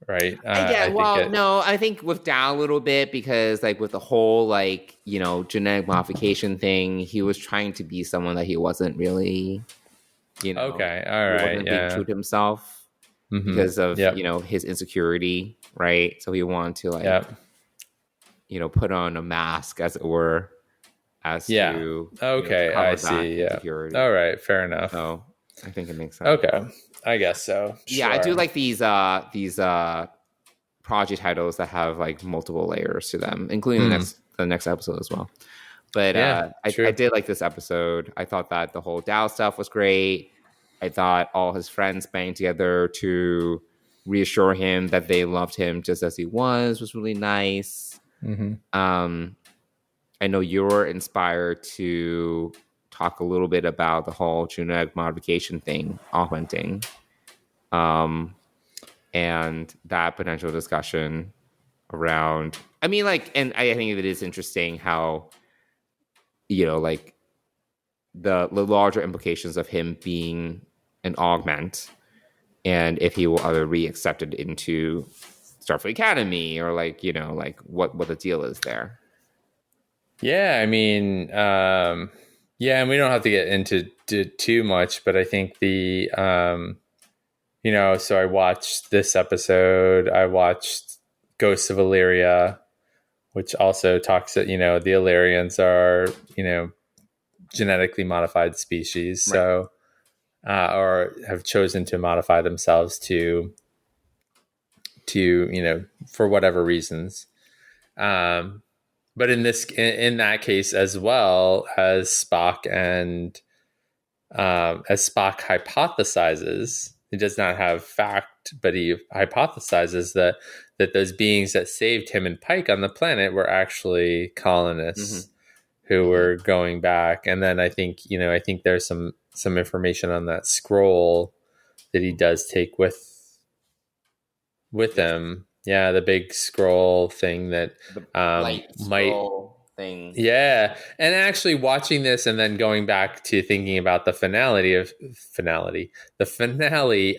Right. I think with down a little bit because like with the whole like, genetic modification thing, he was trying to be someone that he wasn't really, Okay. All right. Wasn't being true to himself because of, his insecurity. Right. So he wanted to like, put on a mask as it were to. Okay. I see. Yeah. All right. Fair enough. So I think it makes sense. Okay. I guess so. Sure. Yeah, I do like these project titles that have like multiple layers to them, including the next episode as well. But I did like this episode. I thought that the whole Dow stuff was great. I thought all his friends banding together to reassure him that they loved him just as he was really nice. I know you're inspired to talk a little bit about the whole genetic modification thing, augmenting, and that potential discussion around. I mean, like, and I think it is interesting how, like the larger implications of him being an augment, and if he will ever be accepted into Starfleet Academy, or like, like what the deal is there. Yeah, I mean. Yeah, and we don't have to get into too much, but I think the, so I watched this episode. I watched Ghosts of Illyria, which also talks that, the Illyrians are, genetically modified species. Right. So, or have chosen to modify themselves to, for whatever reasons. But in that case, as well as Spock as Spock hypothesizes, he does not have fact, but he hypothesizes that those beings that saved him and Pike on the planet were actually colonists who were going back. And then I think there's some information on that scroll that he does take with him. Yeah, the big scroll thing that thing. Yeah, and actually watching this and then going back to thinking about the finale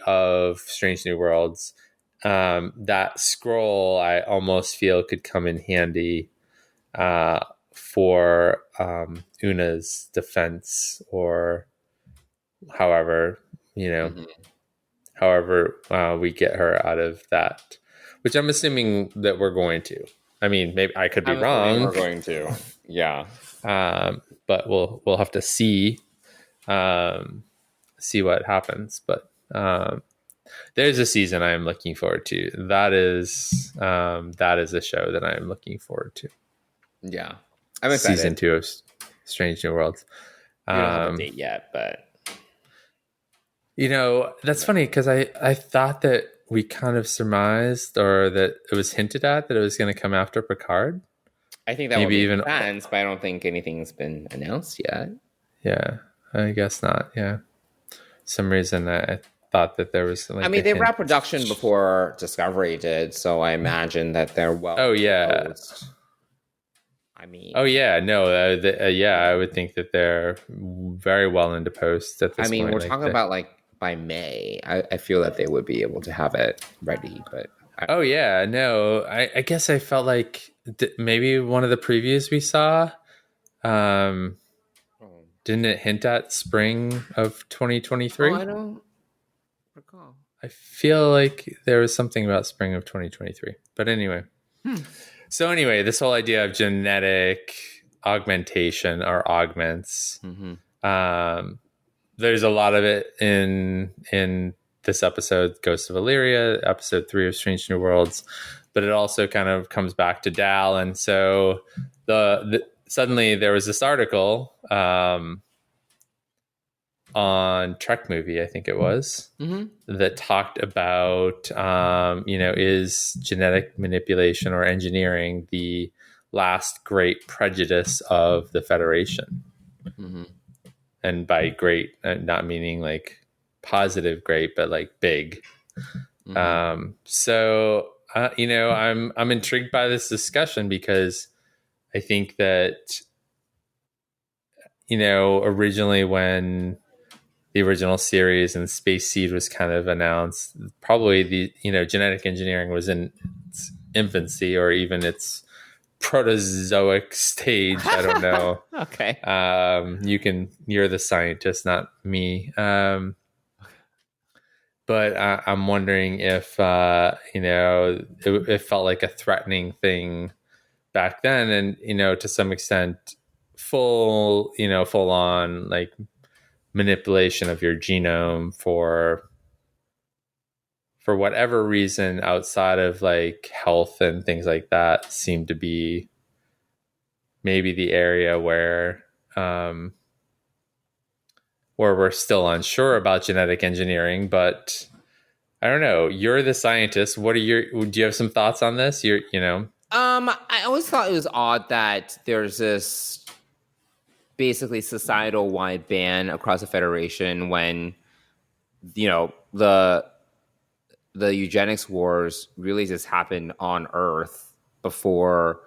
of Strange New Worlds, that scroll I almost feel could come in handy for Una's defense, or however we get her out of that. Which I'm assuming that we're going to. I mean, maybe I could be wrong. We're going to, yeah. But we'll have to see what happens. But there's a season I am looking forward to. That is a show that I am looking forward to. Yeah, I'm excited. Season 2 of Strange New Worlds. We don't have a date yet, but that's funny because I thought that we kind of surmised, or that it was hinted at, that it was going to come after Picard. I think that maybe would make sense, but I don't think anything's been announced yet. Yeah, I guess not. Yeah, some reason I thought that there was like. I mean, they wrapped production before Discovery did, so I imagine that they're well. Oh yeah. Composed. I mean. Oh yeah, no, I would think that they're very well into post at this point. I mean, we're talking about like by May. I feel that they would be able to have it ready, but. Oh yeah, no, I guess I felt like maybe one of the previews we saw. Didn't it hint at spring of 2023? Oh, I don't recall. I feel like there was something about spring of 2023. But anyway. So anyway, this whole idea of genetic augmentation or augments, there's a lot of it in this episode, Ghost of Illyria, episode 3 of Strange New Worlds, but it also kind of comes back to Dal. And so suddenly there was this article on Trek Movie, I think it was, that talked about, is genetic manipulation or engineering the last great prejudice of the Federation? And by great, not meaning like positive great, but like big. So, I'm intrigued by this discussion because I think that, originally when the original series and Space Seed was kind of announced, probably the, genetic engineering was in its infancy or even its protozoic stage. I don't know. Okay. You're the scientist, not me. But I'm wondering if, it felt like a threatening thing back then. And, to some extent, full on like manipulation of your genome for whatever reason outside of like health and things like that seemed to be maybe the area where we're still unsure about genetic engineering. But I don't know, you're the scientist. Do you have some thoughts on this? I always thought it was odd that there's this basically societal wide ban across the Federation when, the eugenics wars really just happened on Earth before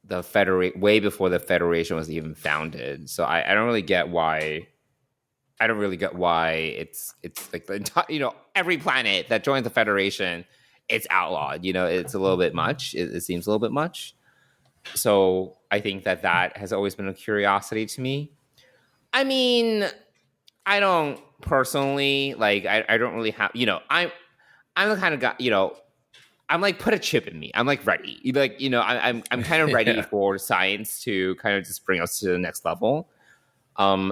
way before the Federation was even founded. So I don't really get why. I don't really get why it's like the entire, every planet that joins the Federation, it's outlawed. It's a little bit much. It seems a little bit much. So I think that has always been a curiosity to me. I mean, I don't personally like. I don't really have. I'm the kind of guy. I'm like, put a chip in me. I'm like ready. I'm kind of ready for science to kind of just bring us to the next level.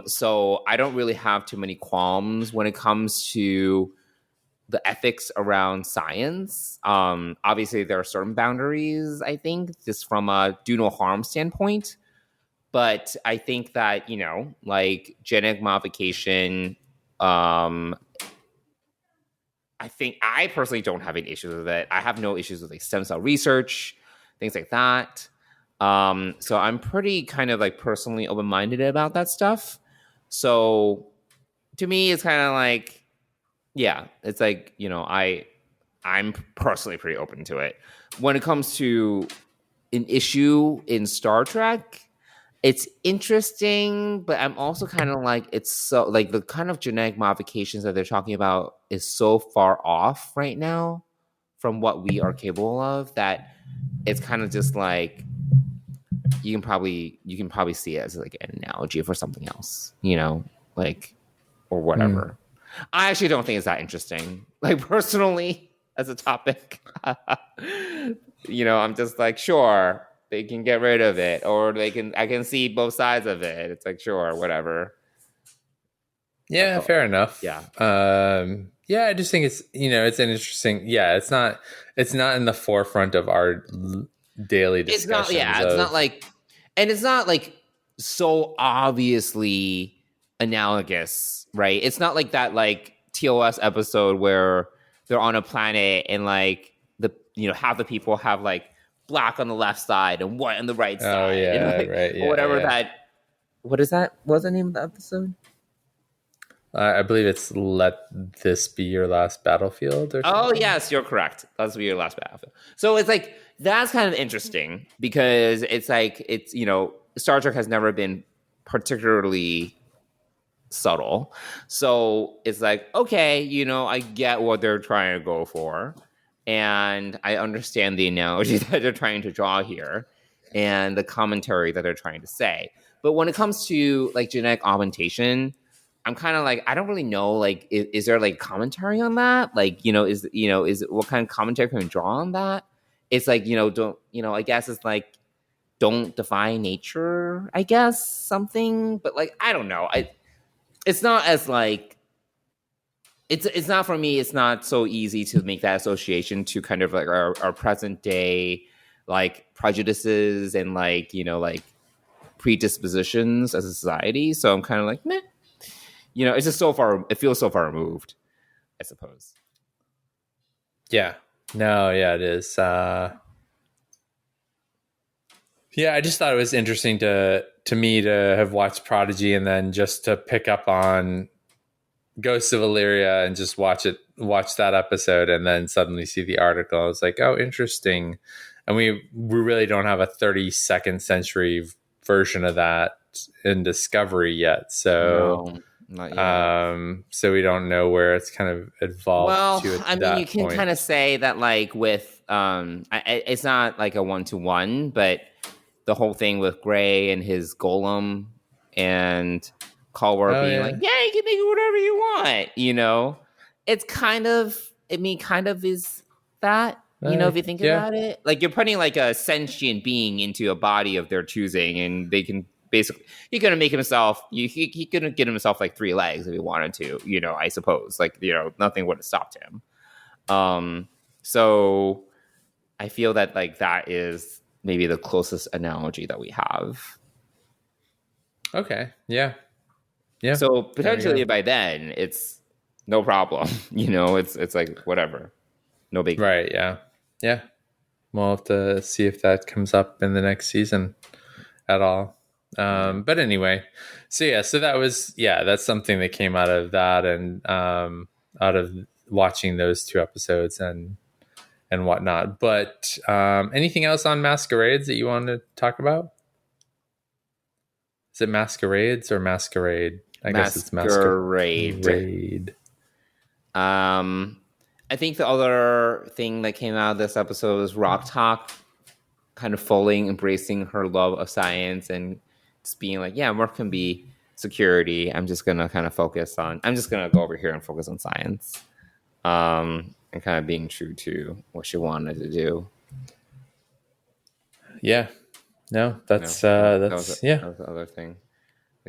So I don't really have too many qualms when it comes to the ethics around science. Obviously, there are certain boundaries, I think, just from a do no harm standpoint. But I think that, like genetic modification, I think I personally don't have any issues with it. I have no issues with like stem cell research, things like that. So I'm pretty kind of like personally open-minded about that stuff. So to me, it's kind of like, yeah, it's like, I'm personally pretty open to it. When it comes to an issue in Star Trek, it's interesting, but I'm also kind of like, it's so like the kind of genetic modifications that they're talking about is so far off right now from what we are capable of that it's kind of just like, you can probably see it as like an analogy for something else, like, or whatever. I actually don't think it's that interesting, like personally as a topic. I'm just like, sure, they can get rid of it, or I can see both sides of it. It's like, sure, whatever. Yeah, fair enough. Yeah. Yeah, I just think it's, it's an interesting, it's not in the forefront of our daily discussions. It's not like, and it's not like so obviously analogous, right? It's not like that like TOS episode where they're on a planet and like half the people have like black on the left side and white on the right side. Oh yeah, and, like, right. Yeah, whatever that. What is that? What's the name of the episode? I believe it's Let This Be Your Last Battlefield or something. Oh, yes, you're correct. Let's be your last battlefield. So it's like, that's kind of interesting because it's like, it's, Star Trek has never been particularly subtle. So it's like, okay, I get what they're trying to go for. And I understand the analogy that they're trying to draw here and the commentary that they're trying to say. But when it comes to like genetic augmentation, I'm kind of like, I don't really know, like, is there like commentary on that? Like, is what kind of commentary can we draw on that? It's like, don't, I guess it's like, don't defy nature, I guess, something. But like, I don't know. It's not as like, it's not for me. It's not so easy to make that association to kind of like our present day, like prejudices and like, like predispositions as a society. So I'm kind of like, meh. It's just so far, it feels so far removed, I suppose. Yeah. No, yeah, it is. Yeah, I just thought it was interesting to me to have watched Prodigy and then just to pick up on Ghosts of Illyria and just watch that episode and then suddenly see the article. I was like, oh, interesting. And we really don't have a 32nd century version of that in Discovery yet. So No. Not yet. So we don't know where it's kind of evolved. Well, to I mean, you can point. kind of say that, like, with it's not like a 1-to-1, but the whole thing with Gray and his golem and Culwer being like, yeah, you can make it whatever you want. It's kind of is that. If you think about it, like you're putting like a sentient being into a body of their choosing, and they can. Basically, he couldn't make himself. He couldn't get himself like 3 legs if he wanted to. I suppose like nothing would have stopped him. So I feel that like that is maybe the closest analogy that we have. Okay. Yeah. So potentially by then it's no problem. It's like whatever, no big. Right. Yeah. We'll have to see if that comes up in the next season at all. But anyway, so that was, that's something that came out of that and out of watching those 2 episodes and whatnot. But anything else on Masquerades that you want to talk about? Is it Masquerades or Masquerade? I guess it's Masquerade. I think the other thing that came out of this episode was Rock Talk kind of fully embracing her love of science and just being like, yeah, Murf can be security. I'm just going to go over here and focus on science. And kind of being true to what she wanted to do. Yeah. No, that was the other thing.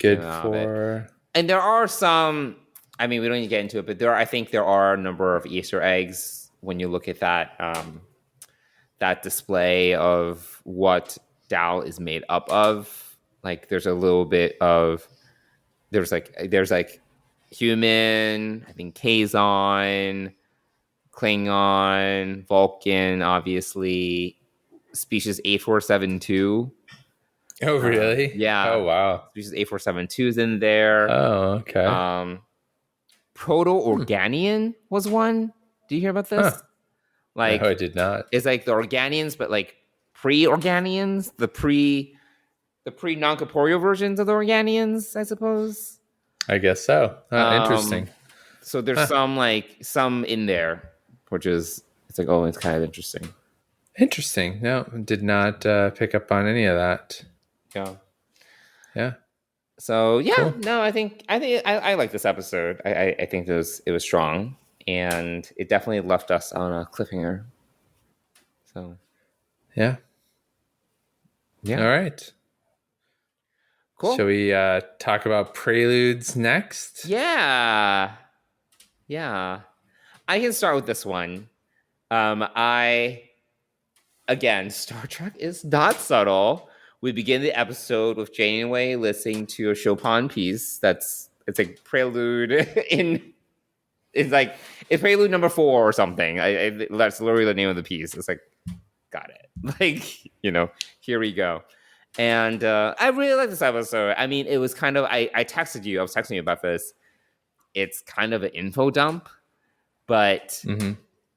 Good for... And there are some, I mean, we don't need to get into it, but I think there are a number of Easter eggs when you look at that, that display of what Dal is made up of. Like there's a little bit of, there's like human, I think Kazon, Klingon, Vulcan, obviously, species 8472. Oh, really? Yeah. Oh, wow. Species 8472 is in there. Oh, okay. Proto-Organian was one. Do you hear about this? Huh. Like, no, I did not. It's like the Organians, but like pre-Organians, the pre-non-corporeal versions of the Organians, I suppose. I guess so. Interesting. So there's some in there, which is, it's like, oh, it's kind of interesting. Interesting. No, did not pick up on any of that. Yeah. So yeah, cool. No, I think I like this episode. I think it was strong, and it definitely left us on a cliffhanger. So yeah. All right. Cool. Shall we talk about Preludes next? Yeah. I can start with this one. Again, Star Trek is not subtle. We begin the episode with Janeway listening to a Chopin piece. It's like prelude it's prelude number 4 or something. That's literally the name of the piece. It's like, got it. Like, here we go. And I really like this episode. I mean, it was kind of, I texted you. I was texting you about this. it's kind of an info dump, but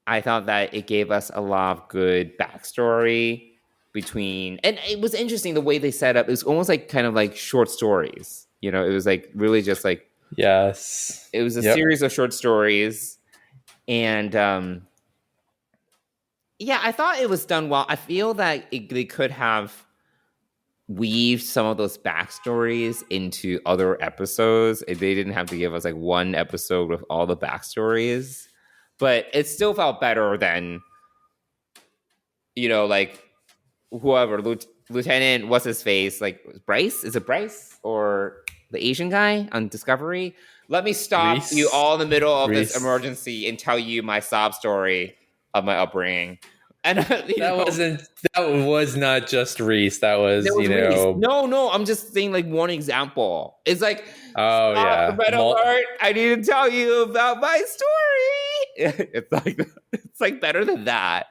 I thought that it gave us a lot of good backstory between, and it was interesting the way they set up. It was almost like kind of like short stories. You know, it was like really just like, yes, it was a series of short stories. And yeah, I thought it was done well. I feel that they could have weaved some of those backstories into other episodes. They didn't have to give us like one episode with all the backstories, but it still felt better than, you know, like whoever, Lieutenant, what's his face? Like Bryce? Is it Bryce or the Asian guy on Discovery? Let me stop Reese. you all in the middle of Reese. this emergency and tell you my sob story of my upbringing. And that was not just Reese. That was, you know. Reese. No, I'm just saying like one example. It's like, oh yeah, red alert! I need to tell you about my story. It's like better than that.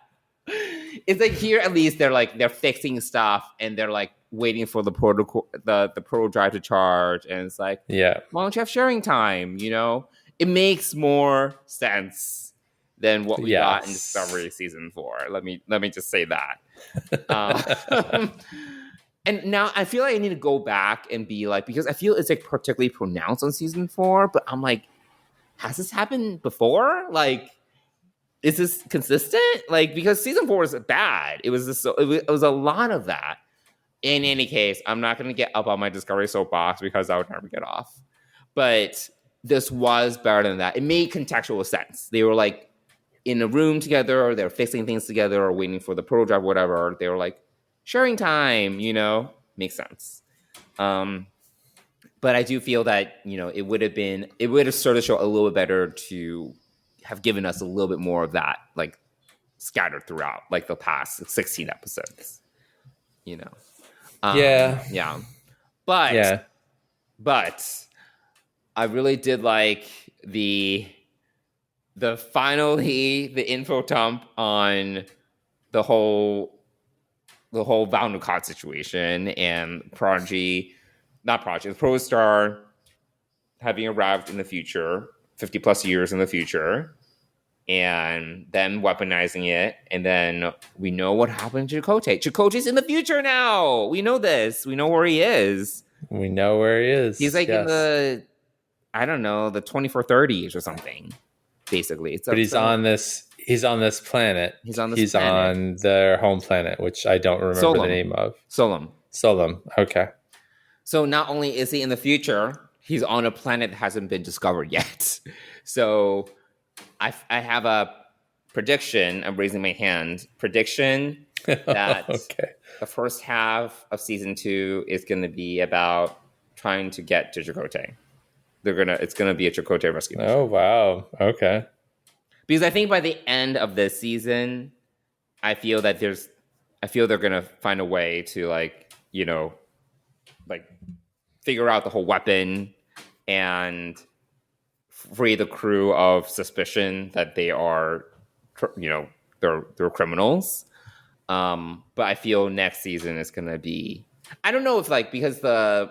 It's like here at least they're fixing stuff and they're like waiting for the proto drive to charge, and it's like, yeah, why don't you have sharing time? You know, it makes more sense than what we got in Discovery Season 4. Let me just say that. And now I feel like I need to go back and be like, because I feel it's like particularly pronounced on Season 4, but I'm like, has this happened before? Like, is this consistent? Like, because Season 4 was bad. It was a lot of that. In any case, I'm not going to get up on my Discovery soapbox because I would never get off. But this was better than that. It made contextual sense. They were like in a room together, or they're fixing things together, or waiting for the proto drive, whatever. They were like sharing time, you know, makes sense. But I do feel that, you know, it would have sort of shown a little bit better to have given us a little bit more of that, like scattered throughout, like the past 16 episodes, you know. Yeah. But I really did like the info dump on the whole Valnucot situation and Prodigy, the Protostar having arrived in the future, 50 plus years in the future, and them weaponizing it. And then we know what happened to Chakotay. Chakotay's in the future now. We know this. We know where he is. We know where he is. He's like in the, I don't know, the 2430s or something, basically. But he's on this planet. He's on their home planet, which I don't remember the name of. Solum. Okay. So not only is he in the future, he's on a planet that hasn't been discovered yet. So I have a prediction. I'm raising my hand. Prediction that the first half of season 2 is going to be about trying to get to Chakotay. It's gonna be a Chakotay rescue mission. Oh wow! Okay. Because I think by the end of this season, I feel they're gonna find a way to, like, you know, like figure out the whole weapon and free the crew of suspicion that they are, you know, they're criminals. But I feel next season is gonna be, I don't know if, like, because the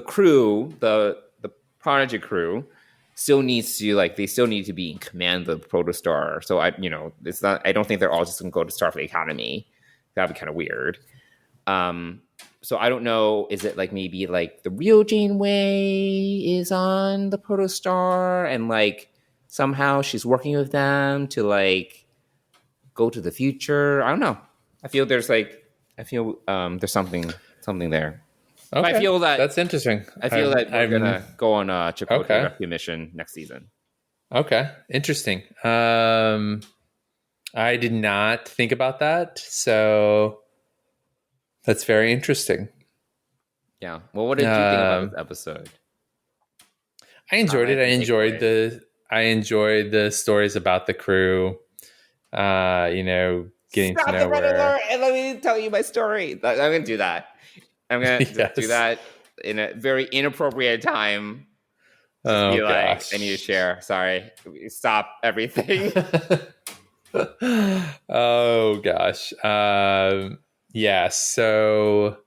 crew, the Prodigy crew still needs to, like, they still need to be in command of the Protostar. So I don't think they're all just gonna go to Starfleet Academy. That'd be kind of weird. So I don't know, is it like maybe like the real Janeway is on the Protostar and like somehow she's working with them to like go to the future? I don't know. I feel there's something there. Okay. But I feel that that's interesting. I feel that we're gonna go on a Chakotay rescue mission next season. Okay, interesting. I did not think about that, so that's very interesting. Yeah. Well, what did you think about this episode? I enjoyed it. I enjoyed the stories about the crew. You know, getting to know where. And let me tell you my story. I'm going to do that. I'm going to do that in a very inappropriate time. Oh, gosh. I need to share. Sorry. Stop everything. Oh, gosh. Yeah, so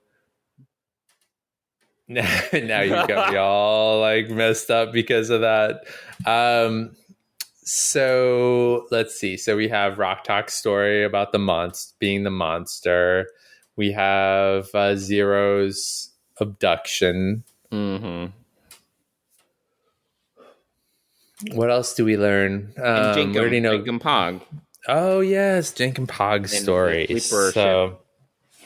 Now you got me all like messed up because of that. So let's see. So we have Rock Talk's story about being the monster. We have Zero's abduction. Mm-hmm. What else do we learn? We already know Jenkum Pog. Oh yes, Jenkum Pog's story. So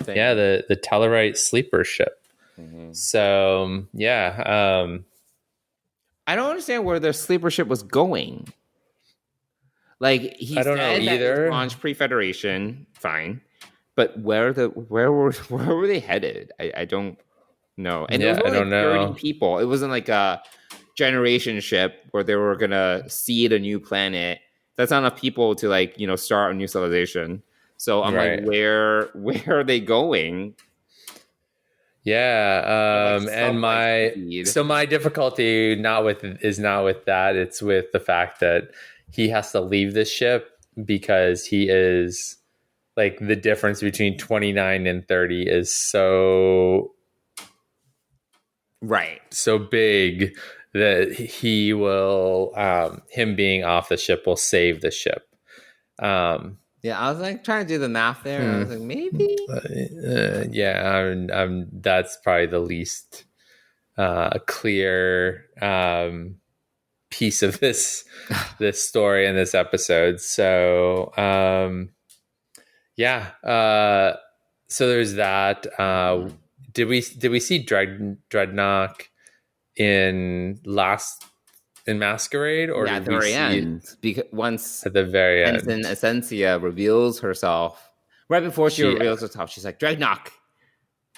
yeah, the Tellarite sleeper ship. Mm-hmm. So yeah, I don't understand where the sleeper ship was going. Like he said that it launched pre-Federation, fine, but where were they headed? I don't know. And yeah, it was I don't know. 30 people. It wasn't like a generation ship where they were gonna seed a new planet. That's not enough people to like start a new civilization. So I'm like, where are they going? Yeah, and my difficulty is not with that. It's with the fact that he has to leave the ship because he is like the difference between 29 and 30 is so big that he will him being off the ship will save the ship. Yeah, I was like trying to do the math there. I was like, maybe. Yeah, that's probably the least clear piece of this story in this episode. So so there's that. Did we see Dreadnought in Masquerade, or at the very end? Because once at the very end, Ensign Essentia reveals herself, right before she reveals herself, she's like Dreadnought,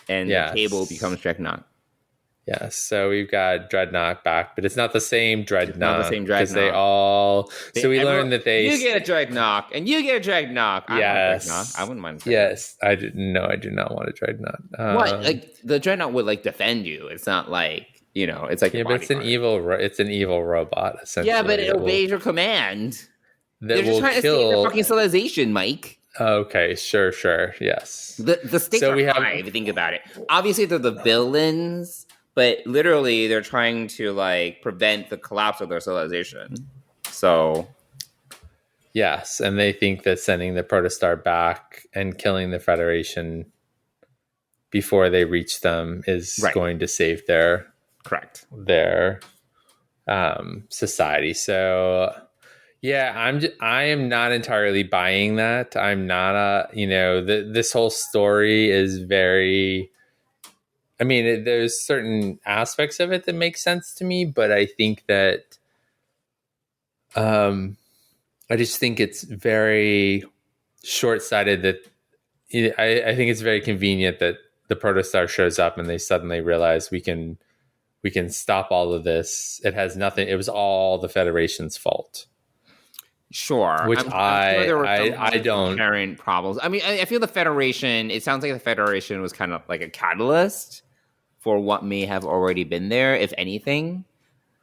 and the table becomes Dreadnought. Yes, so we've got Dreadnought back, but it's not the same Dreadnought. It's not the same Dreadnought. So we learned that you get a Dreadnought, and you get a Dreadnought. Yes, I wouldn't mind. Yes, I do not want a Dreadnought. What? Like the Dreadnought would like defend you. It's not like it's like but it's an evil robot essentially. Yeah, but it obeys your command. They're just trying to save their fucking civilization, Mike. Okay, sure, yes. The stakes are high if you think about it. Obviously, they're the villains. But literally, they're trying to like prevent the collapse of their civilization. So, yes, and they think that sending the protostar back and killing the Federation before they reach them is going to save their society. So, yeah, I am not entirely buying that. I'm not this whole story is very. I mean, there's certain aspects of it that make sense to me, but I think that I just think it's very short-sighted that I think it's very convenient that the protostar shows up and they suddenly realize we can stop all of this. It has nothing. It was all the Federation's fault. Sure. Which I don't. Inherent problems. I mean, I feel the Federation. It sounds like the Federation was kind of like a catalyst for what may have already been there, if anything.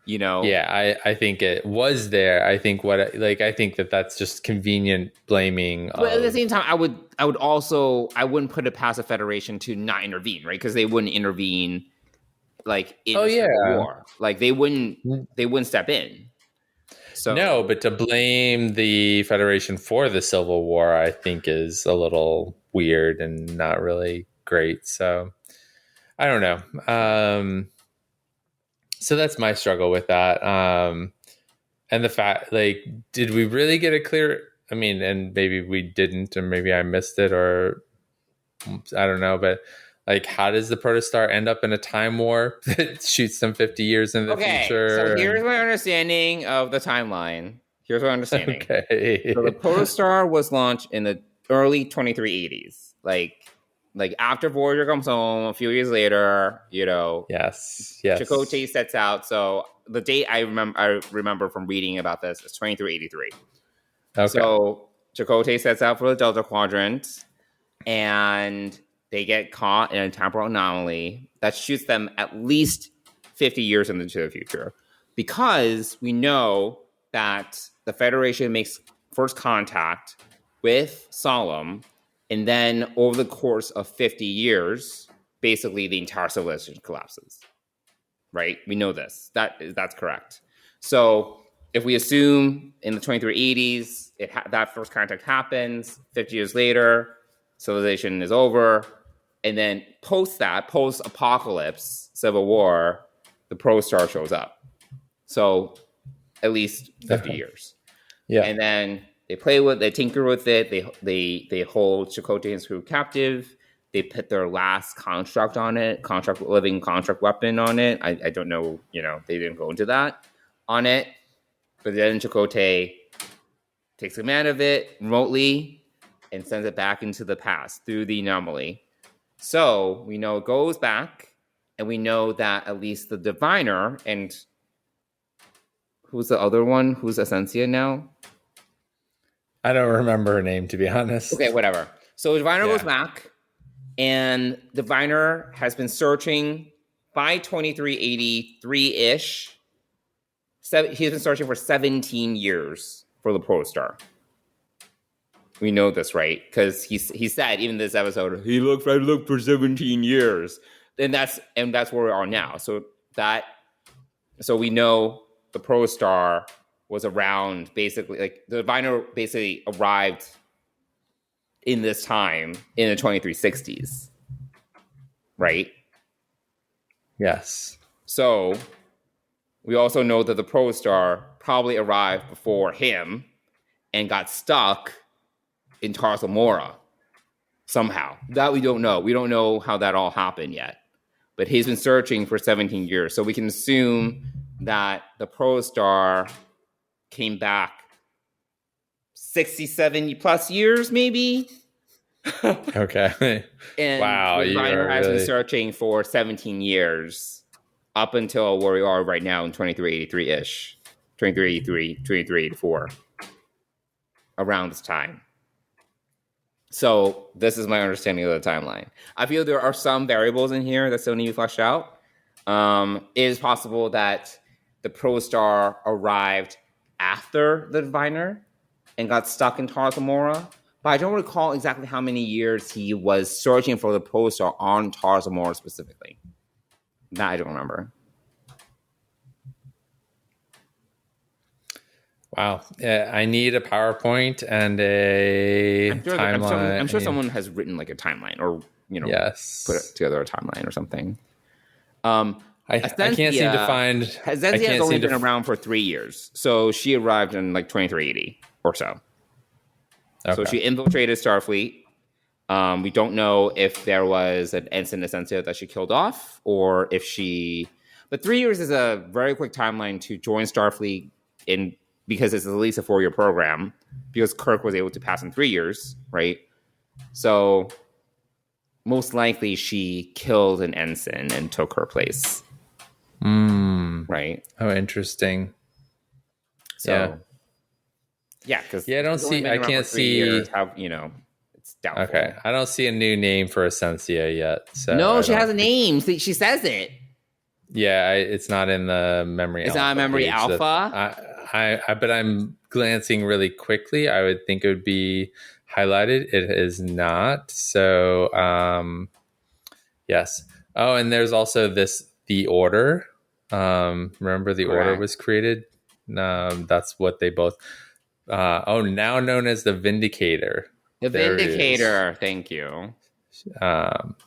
Yeah, I think it was there. I think I think that's just convenient blaming. But at the same time, I wouldn't put it past the Federation to not intervene, right? Because they wouldn't intervene, like in the Civil War. Like they wouldn't step in. So no, but to blame the Federation for the Civil War, I think is a little weird and not really great. So I don't know. So that's my struggle with that. And the fact, like, did we really get a clear? I mean, and maybe we didn't, or maybe I missed it, or I don't know. But like, how does the protostar end up in a time warp that shoots them 50 years in the future? So here's my understanding of the timeline. Here's my understanding. Okay. So the protostar was launched in the early 2380s. Like after Voyager comes home, a few years later, Yes. Chakotay sets out. So the date I remember from reading about this is 2383. Okay. So Chakotay sets out for the Delta Quadrant, and they get caught in a temporal anomaly that shoots them at least 50 years into the future, because we know that the Federation makes first contact with Solemn. And then over the course of 50 years, basically the entire civilization collapses. Right? We know this. That's correct. So if we assume in the 2380s, that first contact happens, 50 years later, civilization is over, and then post-apocalypse, Civil War, the Protostar shows up. So at least 50 years. Yeah. And then they tinker with it. They hold Chakotay and his crew captive. They put their last construct on it, living construct weapon on it. I don't know, they didn't go into that on it. But then Chakotay takes command of it remotely and sends it back into the past through the anomaly. So we know it goes back, and we know that at least the diviner, and who's the other one? Who's Essentia now? I don't remember her name, to be honest. Okay, whatever. So diviner goes back, and diviner has been searching by 2383-ish. He's been searching for 17 years for the Protostar. We know this, right? Because he said, even this episode, I looked for 17 years. And that's where we are now. So we know the Protostar was around, basically, like the diviner basically arrived in this time in the 2360s. Right? Yes. So we also know that the Protostar probably arrived before him and got stuck in Tarsa Mora somehow. That we don't know. We don't know how that all happened yet. But he's been searching for 17 years. So we can assume that the Protostar came back 67 plus years, maybe? Okay. And wow. The diviner has been searching for 17 years up until where we are right now in 2383-ish. 2383, 2384. Around this time. So this is my understanding of the timeline. I feel there are some variables in here that still need to be fleshed out. It is possible that the Protostar arrived after the diviner and got stuck in Tarsa Mora, but I don't recall exactly how many years he was searching for the Protostar on Tarsa Mora specifically. That I don't remember. Wow. I need a PowerPoint and a timeline. I'm sure someone has written like a timeline or, yes, put together a timeline or something. I can't seem to find... Essentia has only been around for 3 years. So she arrived in like 2380 or so. Okay. So she infiltrated Starfleet. We don't know if there was an ensign Essentia that she killed off or if she... But 3 years is a very quick timeline to join Starfleet because it's at least a 4-year program, because Kirk was able to pass in 3 years, right? So most likely she killed an ensign and took her place. Right? Oh, interesting. So, because I can't see years, how, it's doubtful. Okay, I don't see a new name for Essentia yet. So no, she has a name. She says it. Yeah, it's not in the memory. It's not memory alpha. But I'm glancing really quickly. I would think it would be highlighted. It is not. So, yes. Oh, and there's also the Order. Remember the Order was created? That's what they both... now known as the Vindicator. The Vindicator. Thank you.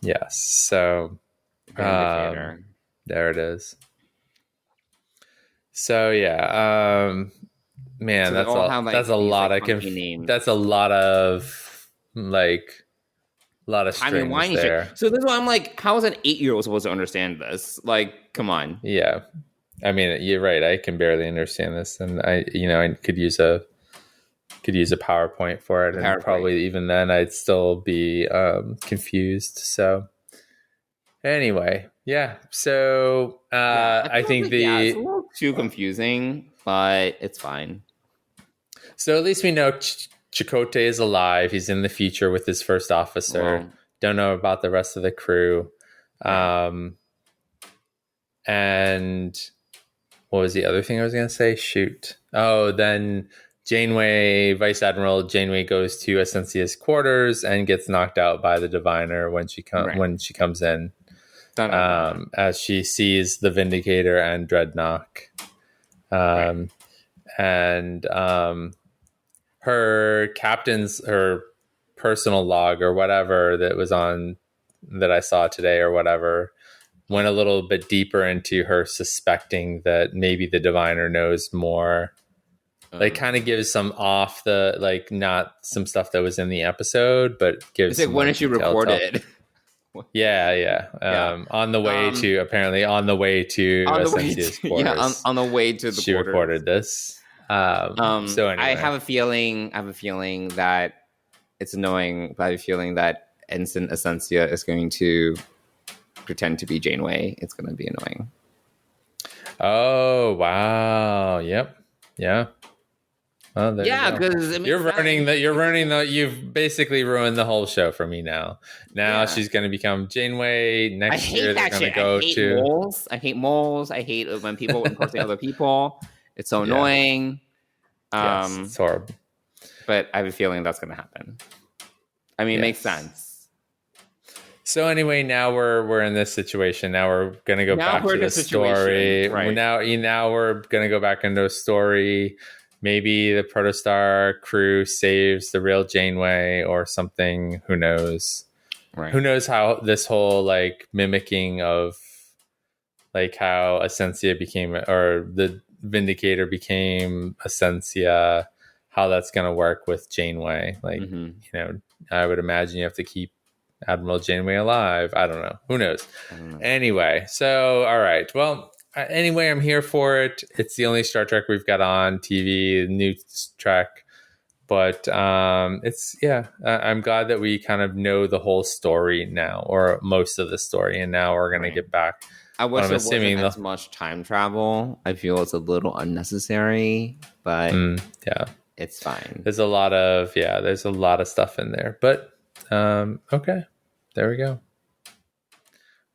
Yes. So... Vindicator. There it is. So man, so that's a lot of strings there. So this is why I'm like, how is an 8-year-old supposed to understand this? Like, come on. Yeah, I mean, you're right. I can barely understand this, and I could use a PowerPoint for it, and probably even then I'd still be confused. So anyway. Yeah. So I think it's a little too confusing, but it's fine. So at least we know Chakotay is alive. He's in the future with his first officer. Wow. Don't know about the rest of the crew. And what was the other thing I was going to say? Shoot. Oh, then Vice Admiral Janeway goes to Essensia's quarters and gets knocked out by the diviner when she comes in. as she sees the Vindicator and Dreadnought. And her personal log or whatever that I saw today or whatever went a little bit deeper into her suspecting that maybe the diviner knows more. Like kind of gives some off the, like, not some stuff that was in the episode, but gives it's like, when did she record it? Yeah. On the way to Essenzia's quarters. On the way to the she quarters. Recorded this. So anyway. I have a feeling that it's annoying, but I have a feeling that Ensign Essentia is going to pretend to be Janeway. It's going to be annoying. Oh, wow. Yep. Yeah. Oh, because you've basically ruined the whole show for me now. She's going to become Janeway. Next year they're going to go to moles. I hate moles. I hate when people impersonate other people. It's so annoying. Yes, it's horrible. But I have a feeling that's going to happen. I mean, it makes sense. So anyway, now we're in this situation. Now we're going to go back to the story. Right. Now we're going to go back into a story. Maybe the Protostar crew saves the real Janeway or something. Who knows? Right. Who knows how this whole, like, mimicking of, like, how Essentia became, or the Vindicator became Essentia, how that's going to work with Janeway. Like, I would imagine you have to keep Admiral Janeway alive. I don't know. Who knows? Anyway, so, all right. Well, anyway, I'm here for it. It's the only Star Trek we've got on TV, new Trek. But I'm glad that we kind of know the whole story now, or most of the story, and now we're going to get back. I wish there wasn't as much time travel. I feel it's a little unnecessary, but it's fine. There's a lot of stuff in there, but okay, there we go.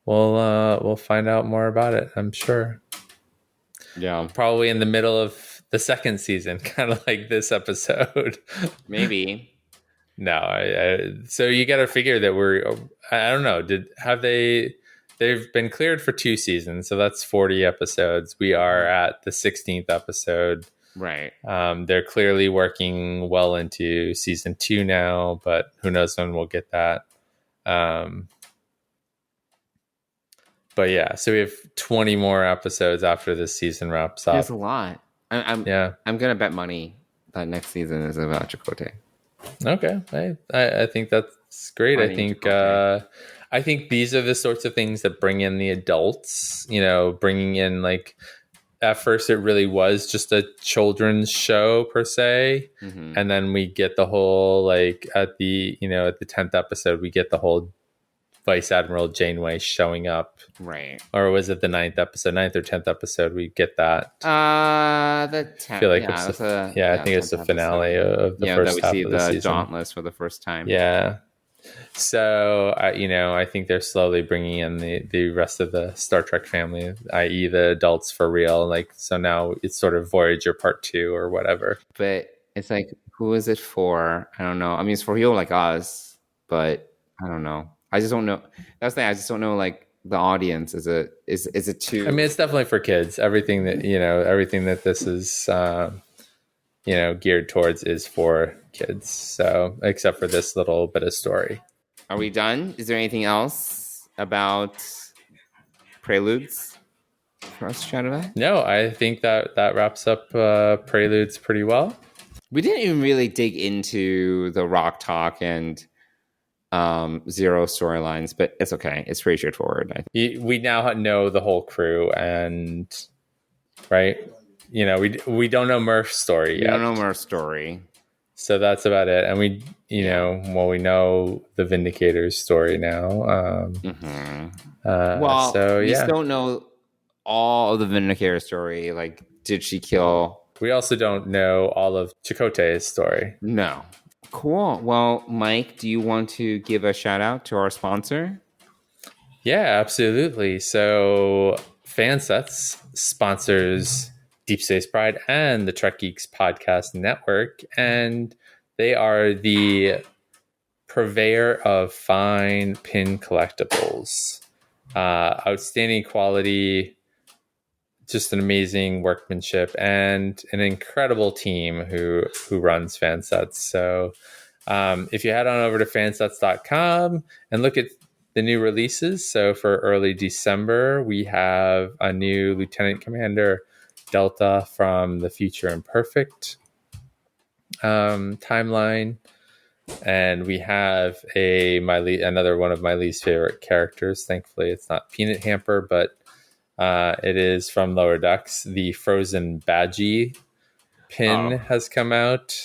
We'll find out more about it, I'm sure. Yeah, probably in the middle of the second season, kind of like this episode. Maybe. No, so you got to figure that I don't know. They've been cleared for 2 seasons, so that's 40 episodes. We are at the 16th episode. Right. They're clearly working well into season 2 now, but who knows when we'll get that. But yeah, so we have 20 more episodes after this season wraps up. That's a lot. I'm gonna bet money that next season is about Chakotay. Okay, I think that's great. I think these are the sorts of things that bring in the adults. Bringing in, like, at first it really was just a children's show per se, and then we get the whole, like, at the 10th episode we get the whole Vice Admiral Janeway showing up, right? Or was it the 9th or 10th episode we get that? The 10th. I feel like I think it's the finale of the first half of the season. Yeah, that we see the Dauntless for the first time. Yeah. So I think they're slowly bringing in the rest of the Star Trek family, i.e. the adults for real. Like, so now it's sort of Voyager Part 2 or whatever. But it's like, who is it for? I don't know. I mean, it's for people like us, but I don't know. I just don't know. That's the thing. I just don't know, like, the audience. Is it too? I mean, it's definitely for kids. Everything that this is, geared towards is for kids. So, except for this little bit of story. Are we done? Is there anything else about Preludes for us to chat about? No, I think that wraps up Preludes pretty well. We didn't even really dig into the Rock Talk and Zero storylines, but it's okay. It's pretty straightforward. We now know the whole crew, and right, we don't know Murf's story yet. We don't know Murf's story, so that's about it. And we know the Vindicator's story now. We still don't know all of the Vindicator story. Like, did she kill? We also don't know all of Chakotay's story. No. Cool. Well, Mike, do you want to give a shout out to our sponsor? Yeah, absolutely. So Fansets sponsors Deep Space Pride and the Trek Geeks Podcast Network, and they are the purveyor of fine pin collectibles. outstanding quality, just an amazing workmanship, and an incredible team who runs Fansets. So if you head on over to fansets.com and look at the new releases. So for early December, we have a new Lieutenant Commander Delta from the Future Imperfect timeline. And we have another one of my least favorite characters. Thankfully, it's not Peanut Hamper, but it is from Lower Decks. The Frozen Badgie pin has come out.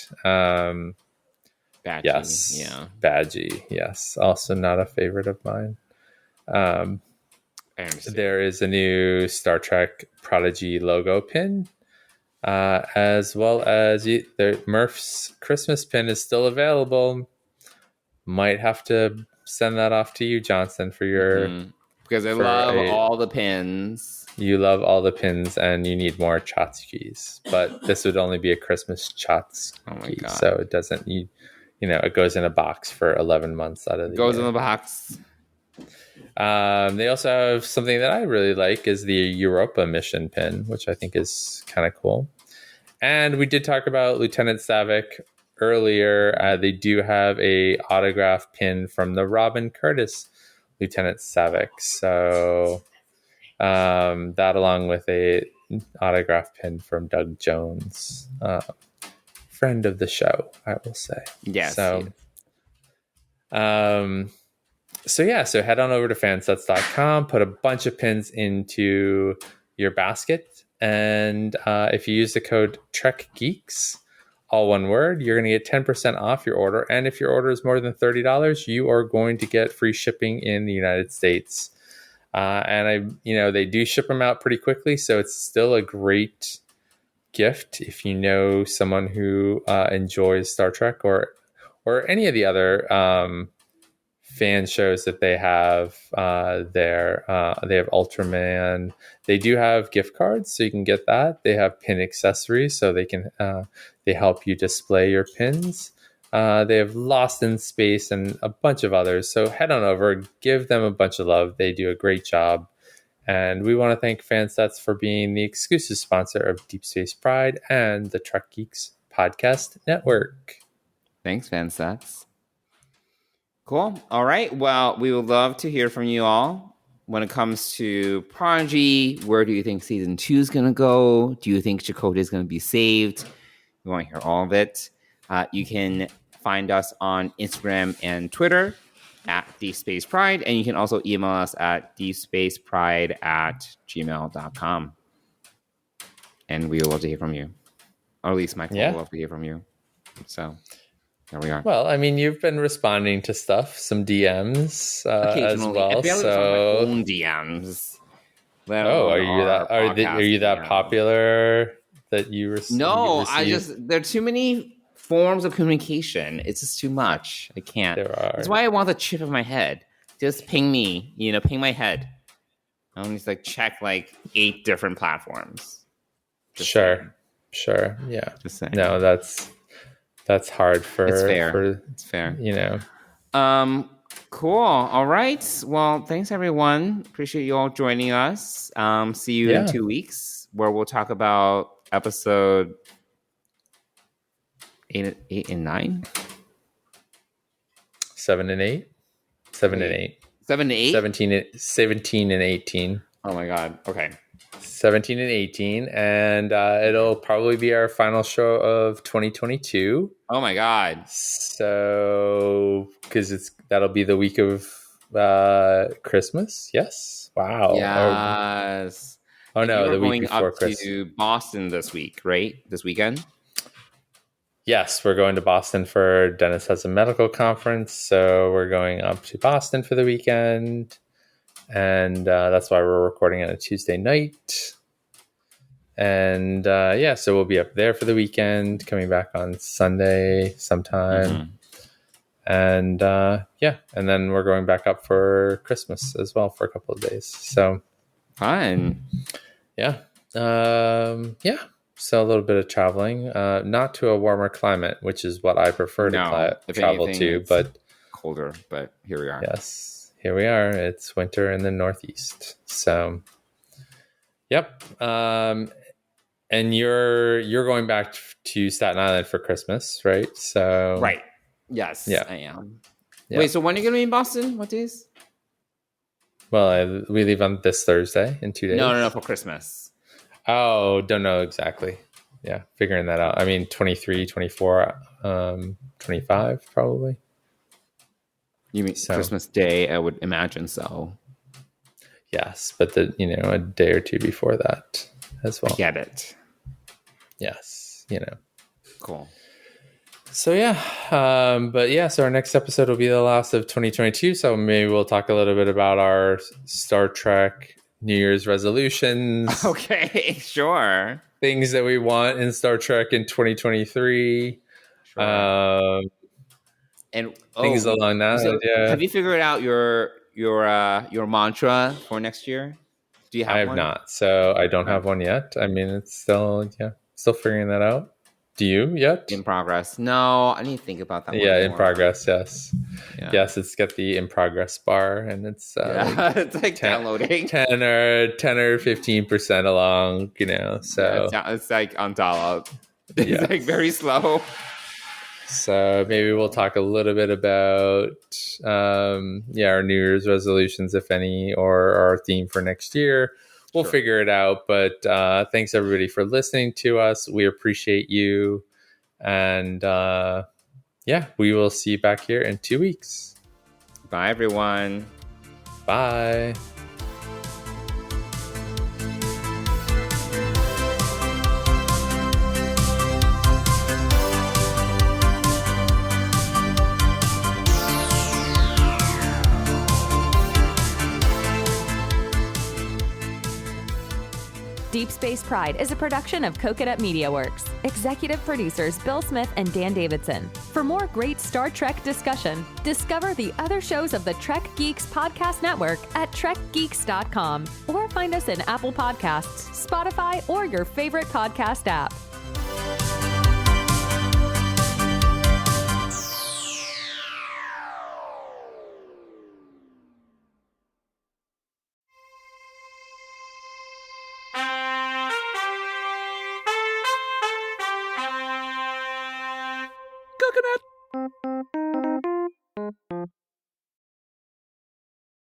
Badgie, yes, yeah. Badgie, yes. Also not a favorite of mine. There is a new Star Trek Prodigy logo pin, as well as Murf's Christmas pin is still available. Might have to send that off to you, Johnson, for your... Because I love all the pins. You love all the pins, and you need more tchotchkes. But this would only be a Christmas tchotchke. Oh my God. So it doesn't... it goes in a box for 11 months out of the year. Goes in the box. They also have something that I really like is the Europa mission pin, which I think is kind of cool. And we did talk about Lieutenant Savick earlier. They do have a autograph pin from the Robin Curtis Lieutenant Savick. So that along with a autograph pin from Doug Jones, friend of the show, I will say. Yes. So head on over to fansets.com, put a bunch of pins into your basket, and if you use the code TrekGeeks, all one word, you're going to get 10% off your order. And if your order is more than $30, you are going to get free shipping in the United States. And they do ship them out pretty quickly, so it's still a great gift if you know someone who enjoys Star Trek or any of the other fan shows that they have there. They have Ultraman. They do have gift cards, so you can get that. They have pin accessories, so they help you display your pins. They have Lost in Space and a bunch of others. So head on over, give them a bunch of love. They do a great job. And we want to thank Fansets for being the exclusive sponsor of Deep Space Pride and the Trek Geeks Podcast Network. Thanks, Fansets. Cool. All right. Well, we would love to hear from you all. When it comes to Prodigy, where do you think season 2 is going to go? Do you think Chakotay is going to be saved? We want to hear all of it. You can find us on Instagram and Twitter at Deep Space Pride, and you can also email us at deepspacepride@gmail.com. And we would love to hear from you. Or at least Michael would love to hear from you. So there we are. Well, I mean, you've been responding to stuff, some DMs as well. I barely so my own DMs. Are you that popular that you receive? No, there are too many forms of communication. It's just too much. I can't. That's why I want the chip of my head. Just ping me, ping my head. I want to check 8 different platforms. Sure. Yeah. Just saying. No, that's hard for. It's fair. It's fair. Cool. All right. Well, thanks everyone. Appreciate you all joining us. See you in 2 weeks, where we'll talk about episode 8 and 9? 7 and 8? 7 and 8. 7 to 8? 17 and 18. Oh my God. Okay. 17 and 18. And it'll probably be our final show of 2022. Oh my God. So, because that'll be the week of Christmas. Yes. Wow. Yes. Oh no, the week before Christmas. Christmas. To Boston this week, right? This weekend? Yes, we're going to Boston for Dennis has a medical conference, so we're going up to Boston for the weekend, and that's why we're recording on a Tuesday night. And so we'll be up there for the weekend, coming back on Sunday sometime, and and then we're going back up for Christmas as well for a couple of days. So fun, So a little bit of traveling, not to a warmer climate, which is what I prefer to travel to, but colder. But here we are. Yes, here we are. It's winter in the Northeast. So, yep. And you're going back to Staten Island for Christmas, right? So, Right. Yes, yeah. I am. Yeah. Wait, so when are you going to be in Boston? What days? Well, we leave on this Thursday in 2 days. No, for Christmas. Oh, don't know exactly. Yeah, figuring that out. I mean, 23, 24, 25 probably. You mean Christmas Day? I would imagine so. Yes, but a day or two before that as well. I get it. Yes, Cool. So yeah, so our next episode will be the last of 2022. So maybe we'll talk a little bit about our Star Trek New Year's resolutions. Okay, sure. Things that we want in Star Trek in 2023. Sure. And things along that. So yeah. Have you figured out your mantra for next year? Do you have one? I have not. So I don't have one yet. I mean, it's still figuring that out. Do you yet? In progress. No, I need to think about that. Yeah, in progress. Yes. Yeah. Yes, it's got the in progress bar, and it's it's like 10, downloading 10 or 15% along. So it's like on dial-up. It's like very slow. So maybe we'll talk a little bit about our New Year's resolutions, if any, or our theme for next year. We'll figure it out. But thanks everybody for listening to us. We appreciate you. And we will see you back here in 2 weeks. Bye, everyone. Bye. Deep Space Pride is a production of Coconut Media Works. Executive producers Bill Smith and Dan Davidson. For more great Star Trek discussion, discover the other shows of the Trek Geeks Podcast Network at trekgeeks.com or find us in Apple Podcasts, Spotify, or your favorite podcast app. Coconut.